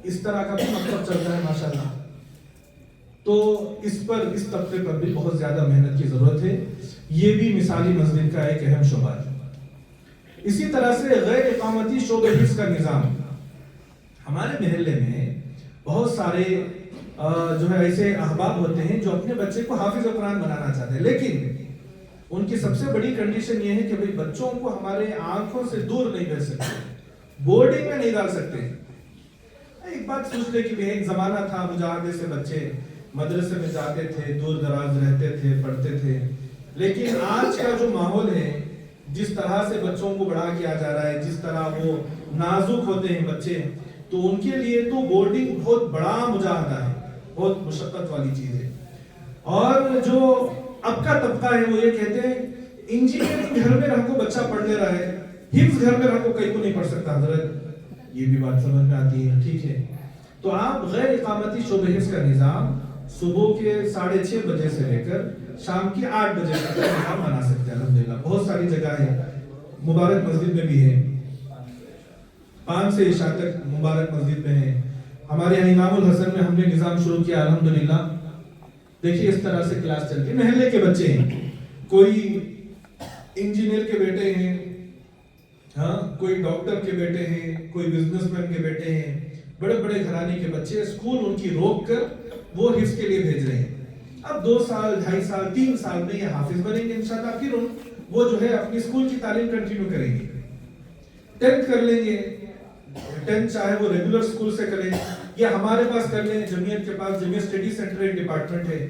اس طرح کا بھی مطلب چلتا ہے ماشاءاللہ. تو اس پر, اس طبقے پر بھی بہت زیادہ محنت کی ضرورت ہے. یہ بھی مثالی مسجد کا ایک اہم شعبہ ہے. اسی طرح سے غیر اقامتی شعبہ حفظ کا نظام. ہمارے محلے میں بہت سارے جو ہے ایسے احباب ہوتے ہیں جو اپنے بچے کو حافظ قرآن بنانا چاہتے ہیں, لیکن ان کی سب سے بڑی کنڈیشن یہ ہے کہ بھئی بچوں کو ہمارے آنکھوں سے دور نہیں کر سکتے, بورڈنگ میں نہیں ڈال سکتے. ایک بات سوچ لے کہ ایک زمانہ تھا مجاہدے سے بچے مدرسے میں جاتے تھے, دور دراز رہتے تھے, پڑھتے تھے. لیکن آج کا جو ماحول ہے, جس طرح سے بچوں کو بڑا کیا جا رہا ہے, جس طرح وہ نازک ہوتے ہیں بچے, تو ان کے لیے تو بورڈنگ بہت بڑا مجاہدہ ہے, بہت مشقت والی چیز ہے. اور جو اب کا طبقہ ہے وہ یہ کہتے ہیں انجینئرنگ گھر میں رہ کو بچہ پڑھ لے رہا ہے, حفظ گھر میں رہ کو کہیں کو نہیں پڑھ سکتا. حضرت یہ بھی بات سمجھ میں آتی ہے, ٹھیک ہے. تو آپ غیر اقامتی شعبہ حفظ کا نظام صبح کے 6:30 بجے سے لے کر شام کی 8 بجے تک کا نظام بنا سکتے ہیں. الحمدللہ بہت ساری جگہ ہے, مبارک مسجد میں بھی ہے, 5 سے عشاء تک مبارک مسجد میں ہے. ہمارے یہاں امام الحسن میں ہم نے نظام شروع کیا الحمدللہ. دیکھیے اس طرح سے کلاس چلتی ہے. محلے کے بچے ہیں, کوئی انجینئر کے بیٹے ہیں, ہاں کوئی ڈاکٹر کے بیٹے ہیں, کوئی بزنس مین کے بیٹے ہیں, بڑے بڑے گھرانے کے بچے, اسکول ان کی روک کر وہ حفظ کے لیے بھیج رہے ہیں. اب 2 سال 2.5 سال 3 سال میں یہ حافظ بنیں گے انشاءاللہ. پھر وہ جو ہے اپنی اسکول کی تعلیم کنٹینیو کریں گے, 10th کر لیں گے. 10th چاہے وہ ریگولر اسکول سے کریں یا ہمارے پاس کر لیں. جمعیت کے پاس جمعیت اسٹڈی سینٹر ایک ڈپارٹمنٹ ہے,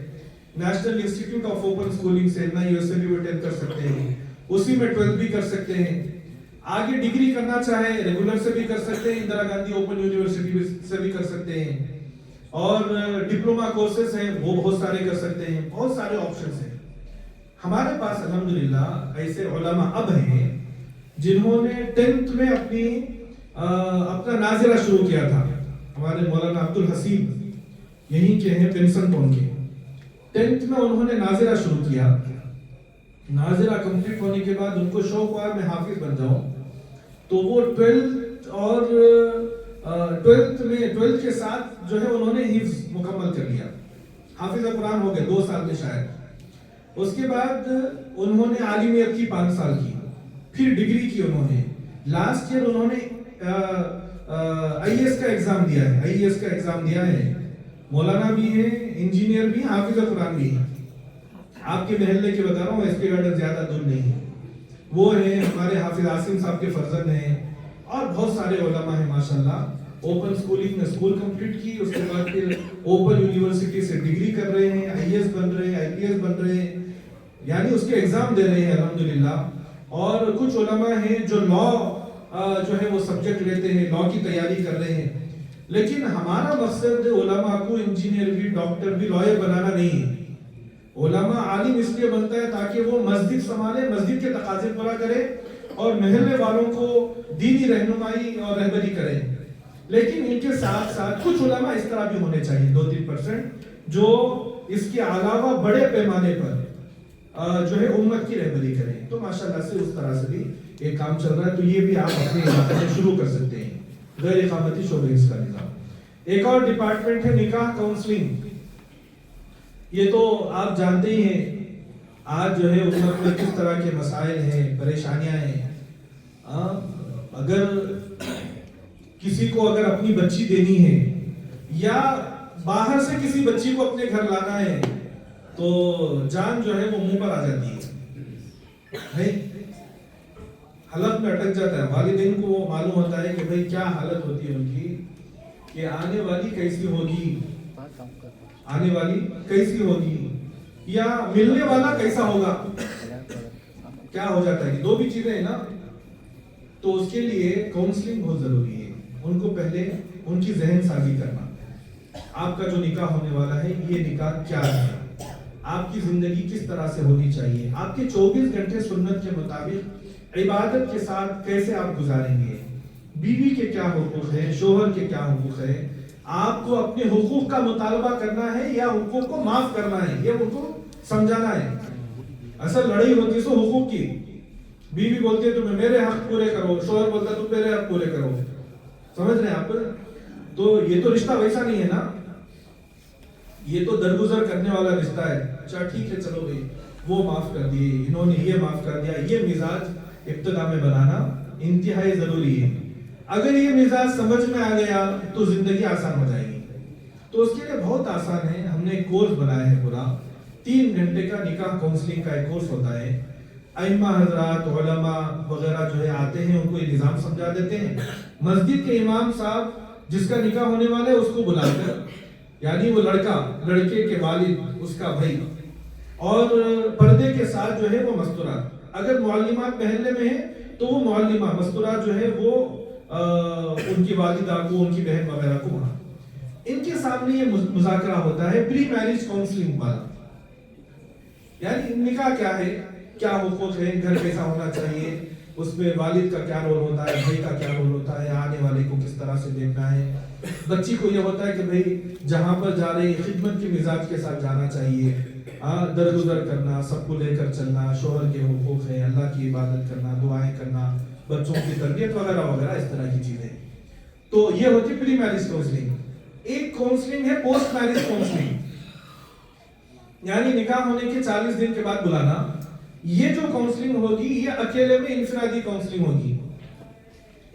national institute of open schooling سے نہ یو ایس اے بھی 10th کر سکتے ہیں, اسی میں 12th بھی کر سکتے ہیں. آگے ڈگری کرنا چاہے ریگولر سے بھی کر سکتے ہیں, اندرا گاندھی اوپن یونیورسٹی سے بھی کر سکتے ہیں, اور ڈپلوما کورسز ہیں وہ بہت سارے کر سکتے ہیں. بہت سارے آپشنز ہیں. ہمارے پاس الحمدللہ ایسے علماء اب ہیں جنہوں نے 10th میں اپنا ناظرہ شروع کیا تھا. ہمارے مولانا عبد الحسیب یہیں کے ہیں, پنسن ٹون کے. 10th میں انہوں نے ناظرہ شروع کیا. ناظرہ کمپلیٹ ہونے کے بعد ان کو شوق ہوا میں حافظ بن جاؤں, تو وہ 12th اور ٹویلتھ کے ساتھ جو ہے انہوں نے حفظ مکمل کر لیا, حافظ قرآن ہو گئے 2 سال میں شاید. اس کے بعد انہوں نے عالمیت کی 5 سال کی, پھر ڈگری کی انہوں نے. لاسٹ ایئر انہوں نے IAS کا ایگزام دیا ہے, IAS کا ایگزام دیا ہے. مولانا بھی ہے, انجینئر بھی, حافظ قرآن بھی ہے. آپ کے محلے کے بتا رہا ہوں, اس کے گارڈن زیادہ دور نہیں ہے. وہ ہیں ہمارے حافظ عاصم صاحب کے فرزند ہیں, اور بہت سارے علماء ہیں ماشاءاللہ. اوپن اسکولنگ میں اسکول کمپلیٹ کی, اس کے بعد پھر اوپن یونیورسٹی سے ڈگری کر رہے ہیں, IAS بن رہے ہیں, IPS بن رہے ہیں, یعنی اس کے ایگزام دے رہے ہیں الحمدللہ. اور کچھ علماء ہیں جو لاء جو ہے وہ سبجیکٹ لیتے ہیں, لاء کی تیاری کر رہے ہیں. لیکن ہمارا مقصد علماء کو انجینئر بھی, ڈاکٹر بھی, لائر بنانا نہیں ہے. علماء عالم اس لیے بنتا ہے تاکہ وہ مسجد سنبھالے, مسجد کے تقاضے پورا کرے, اور محلے والوں کو دینی رہنمائی اور رہبری کرے. لیکن ان کے ساتھ ساتھ کچھ علماء اس طرح بھی ہونے چاہیے 2-3% جو اس کے علاوہ بڑے پیمانے پر جو ہے امت کی رہبری کریں. تو ماشاءاللہ سے اس طرح سے بھی ایک کام چل رہا ہے. تو یہ بھی آپ اپنے علاقے میں شروع کر سکتے ہیں, غیر اقامتی شعبے اس کا نظام. ایک اور ڈپارٹمنٹ ہے نکاح کاؤنسلنگ. یہ تو آپ جانتے ہی ہیں آج جو ہے امت میں کس طرح کے مسائل ہیں, پریشانیاں ہیں. اگر کسی کو اگر اپنی بچی دینی ہے یا باہر سے کسی بچی کو اپنے گھر لانا ہے تو جان جو ہے وہ منہ پر آ جاتی ہے, حلق میں اٹک جاتا ہے. والدین کو وہ معلوم ہوتا ہے کہ بھئی کیا حالت ہوتی ہے ان کی, کہ آنے والی کیسی ہوگی, آنے والی کیسی ہوگی, یا ملنے والا کیسا ہوگا, کیا ہو جاتا ہے. 2 بھی چیزیں ہیں نا. تو اس کے لیے کاؤنسلنگ بہت ضروری ہے. ان کو پہلے ان کی ذہن سازی کرنا, آپ کا جو نکاح ہونے والا ہے یہ نکاح کیا ہے, آپ کی زندگی کس طرح سے ہونی چاہیے, آپ کے 24 گھنٹے سنت کے مطابق عبادت کے ساتھ کیسے آپ گزاریں گے, بیوی کے کیا حقوق ہیں, شوہر کے کیا حقوق ہیں, آپ کو اپنے حقوق کا مطالبہ کرنا ہے یا حقوق کو معاف کرنا ہے, یہ ان کو سمجھانا ہے. اصل لڑائی ہوتی ہے سو حقوق کی. بیوی بولتی ہے تم میرے حق پورے کرو, شوہر بولتا ہے تم میرے حق پورے کرو. سمجھ رہے ہیں آپ؟ تو یہ تو رشتہ ویسا نہیں ہے نا, یہ تو درگزر کرنے والا رشتہ ہے. اچھا ٹھیک ہے چلو بھائی وہ معاف کر دیے, انہوں نے یہ معاف کر دیا. یہ مزاج ابتدا میں بنانا انتہائی ضروری ہے. اگر یہ مزاج سمجھ میں آ گیا تو زندگی آسان ہو جائے گی. تو اس کے لیے بہت آسان ہے, ہم نے ایک کورس بنایا ہے پورا 3 گھنٹے کا نکاح کاؤنسلنگ کا ایک کورس ہوتا ہے. ائمہ حضرات, علماء وغیرہ جو ہے آتے ہیں, ان کو یہ نظام سمجھا دیتے ہیں. مسجد کے امام صاحب جس کا نکاح ہونے والا ہے اس کو بلا کر, یعنی وہ لڑکا, لڑکے کے والد, اس کا بھائی, اور پردے کے ساتھ جو ہے وہ مستورات. اگر معلمات محلے میں ہیں تو وہ معلمہ مستورات جو ہے وہ ان کی والدہ کو, ان کی بہن وغیرہ کو وہاں ان کے سامنے یہ مذاکرہ ہوتا ہے پری میرج کاؤنسلنگ والا. یعنی نکاح کیا ہے, کیا حقوق ہے, گھر کیسا ہونا چاہیے, اس میں والد کا کیا رول ہوتا ہے, بھائی کا کیا رول ہوتا ہے, آنے والے کو کس طرح سے دیکھنا ہے. بچی کو یہ ہوتا ہے کہ بھئی جہاں پر جا رہے خدمت کے مزاج کے ساتھ جانا چاہیے, درگزر کرنا, سب کو لے کر چلنا, شوہر کے حقوق ہیں, اللہ کی عبادت کرنا, دعائیں کرنا, بچوں کی تربیت وغیرہ وغیرہ, اس طرح کی چیزیں. تو یہ ہوتی ہے پری میرج کاؤنسلنگ. ایک کاؤنسلنگ ہے پوسٹ میرج کاؤنسلنگ, یعنی نکاح ہونے کے 40 دن کے بعد بلانا. یہ جو کاؤنسلنگ ہوگی یہ اکیلے میں انفرادی کاؤنسلنگ ہوگی.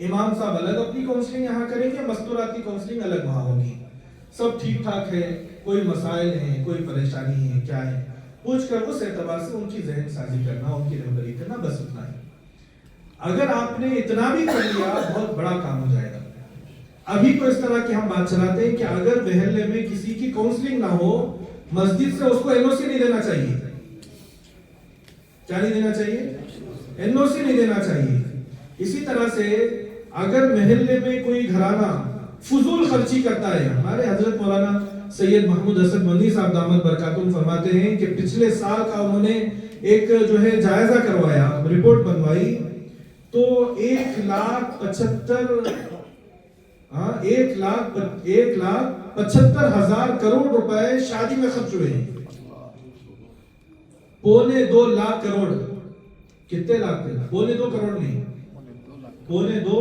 امام صاحب الگ اپنی کاؤنسلنگ یہاں کریں گے, مستوراتی کاؤنسلنگ الگ وہاں ہوگی. سب ٹھیک ٹھاک ہے, کوئی مسائل ہیں, کوئی پریشانی ہے, کیا ہے, پوچھ کر اس اعتبار سے ان کی ذہن سازی کرنا, ان کی رہبری کرنا, بس اتنا ہے. اگر آپ نے اتنا بھی کر لیا بہت بڑا کام ہو جائے گا. ابھی تو اس طرح کی ہم بات چلاتے ہیں کہ اگر محلے میں کسی کی کاؤنسلنگ نہ ہو, مسجد سے اس کو NOC نہیں دینا چاہیے. کیا نہیں دینا چاہیے؟ NOC نہیں دینا چاہیے. اسی طرح سے اگر محلے میں کوئی گھرانہ فضول خرچی کرتا ہے, ہمارے حضرت مولانا سید محمود اسد مدنی صاحب دامت برکاتہم فرماتے ہیں کہ پچھلے سال کا انہوں نے ایک جو ہے جائزہ کروایا, رپورٹ بنوائی, تو 1,75,000 کروڑ روپے شادی میں خرچ ہوئے ہیں. 2.25 لاکھ کروڑ. کتنے لاکھ تھے؟ 2.25 کروڑ نہیں, 2.25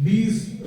20,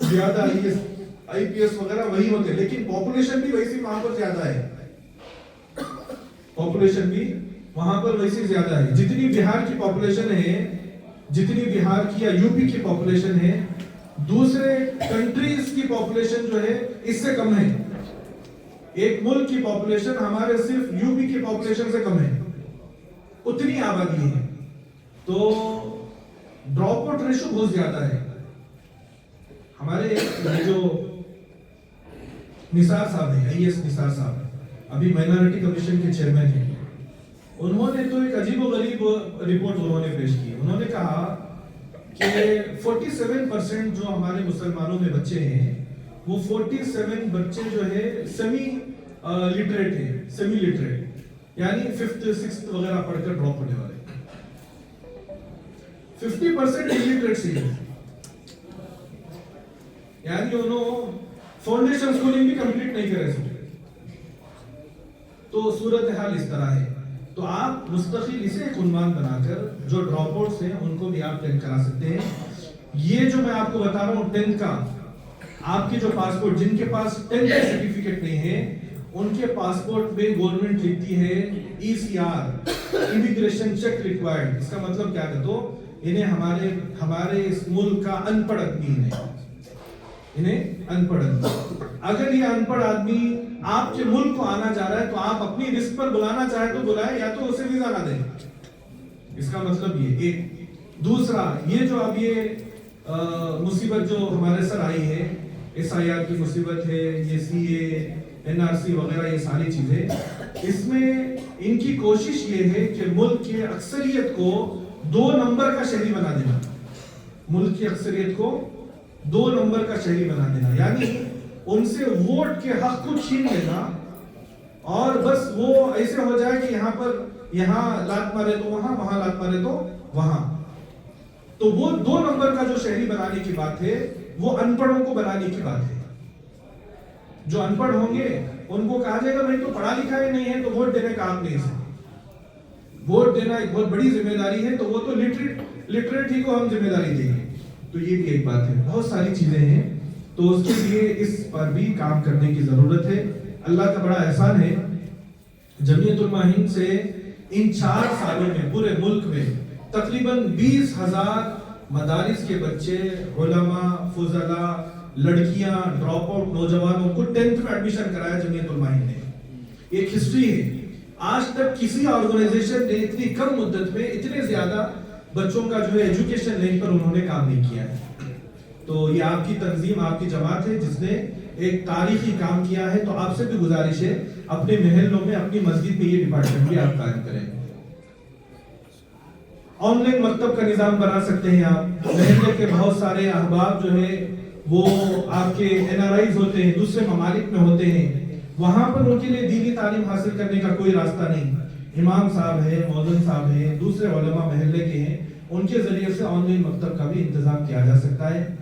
زیادہ آئی پی ایس وغیرہ وہی ہوتے ہیں، لیکن پاپولیشن بھی ویسی وہاں پر زیادہ ہے، پاپولیشن بھی وہاں پر ویسی زیادہ ہے. جتنی بہار کی پاپولیشن ہے، جتنی بہار کی یا یو پی کی پاپولیشن ہے، دوسرے کنٹریز کی پاپولیشن جو ہے اس سے کم ہے. ایک ملک کی پاپولیشن ہمارے صرف یو پی کی پاپولیشن سے کم ہے، اتنی آبادی ہے. تو ڈراپ آؤٹ ریشو بہت زیادہ ہے. ہمارے جو نثار صاحب ہیں، آئی ایس نثار صاحب ابھی مائنارٹی کمیشن کے چیئرمین ہیں، انہوں نے تو ایک عجیب و غریب رپورٹ انہوں نے پیش کی. انہوں نے کہا کہ 47% جو ہمارے مسلمانوں میں بچے ہیں، وہ 47 بچے جو ہے سیمی لٹریٹ ہیں، سیمی لٹریٹ یعنی 5th 6th وغیرہ پڑھ کر ڈراپ ہونے والے. 50% illiteracy ہے، یعنی انہوں فاؤنڈیشن سکولنگ بھی کمپلیٹ نہیں کرے سکتے. تو صورتحال اس طرح ہے. تو آپ مستقل اسے ایک عنوان بنا کر جو ڈراپ آؤٹس ہیں ان کو بھی آپ 10 کرا سکتے ہیں. یہ جو میں آپ کو بتا رہا ہوں 10 کا، آپ کے جو پاسپورٹ، جن کے پاس 10 کا سرٹیفکیٹ نہیں ہے، ان کے پاسپورٹ میں گورنمنٹ لکھتی ہے ECR، امیگریشن چیک ریکوائرڈ. اس کا مطلب کیا ہے؟ تو انہیں ہمارے اس ملک کا ان پڑھ آدمی ہے، انہیں ان پڑھ آدمی. اگر یہ ان پڑھ آدمی آپ کے ملک کو آنا چاہ رہا ہے تو آپ اپنی رسک پر بلانا چاہے تو بلائیں، یا تو اسے ویزا نہ دیں. اس کا مطلب یہ ایک. دوسرا، یہ جو اب یہ مصیبت جو ہمارے سر آئی ہے، SIR کی مصیبت ہے، یہ CA NRC وغیرہ، یہ ساری چیزیں، اس میں ان کی کوشش یہ ہے کہ ملک کے اکثریت کو 2 نمبر کا شہری بنا دینا. ملک کی اکثریت کو 2 نمبر کا شہری بنا دینا، یعنی ان سے ووٹ کے حق کو چھین لینا، اور بس وہ ایسے ہو جائے کہ یہاں لات مارے تو وہاں لات مارے تو وہاں. تو وہ 2 نمبر کا جو شہری بنانے کی بات ہے، وہ ان پڑھوں کو بنانے کی بات ہے. جو ان پڑھ ہوں گے ان کو کہا جائے گا بھائی تو پڑھا لکھا ہی نہیں ہے تو ووٹ دینے کا آپ نہیں سکتے. ووٹ دینا ایک بہت بڑی ذمہ داری ہے، تو وہ تو لٹریٹ ہی کو ہم ذمہ داری دیں گے. تو یہ بھی ایک بات ہے. بہت ساری چیزیں ہیں، تو اس کے لیے اس پر بھی کام کرنے کی ضرورت ہے. اللہ کا بڑا احسان ہے، جمعیت علماء ہند سے ان 4 سالوں میں پورے ملک میں تقریباً 20,000 مدارس کے بچے، علماء، فضلاء، لڑکیاں، ڈراپ آؤٹ نوجوانوں کو 10th میں ایڈمیشن کرایا جمعیت علماء ہند نے. ایک ہسٹری ہے. آج تک کسی آرگنائزیشن نے اتنی کم مدت میں اتنے زیادہ بچوں کا جو ہے ایجوکیشن لائن پر انہوں نے کام نہیں کیا ہے. تو یہ آپ کی تنظیم، آپ کی جماعت ہے جس نے ایک تاریخی کام کیا ہے. تو آپ سے بھی گزارش ہے اپنے محلوں میں، اپنی مسجد میں یہ ڈپارٹمنٹ بھی آپ قائم کریں. آن لائن مکتب کا نظام بنا سکتے ہیں آپ. محلے کے بہت سارے احباب جو ہے وہ آپ کے NRIs ہوتے ہیں، دوسرے ممالک میں ہوتے ہیں، وہاں پر ان کے لیے دینی تعلیم حاصل کرنے کا کوئی راستہ نہیں. امام صاحب ہیں، مؤذن صاحب ہیں، دوسرے علماء محلے کے ہیں، ان کے ذریعے سے آن لائن مکتب کا بھی انتظام کیا جا سکتا ہے.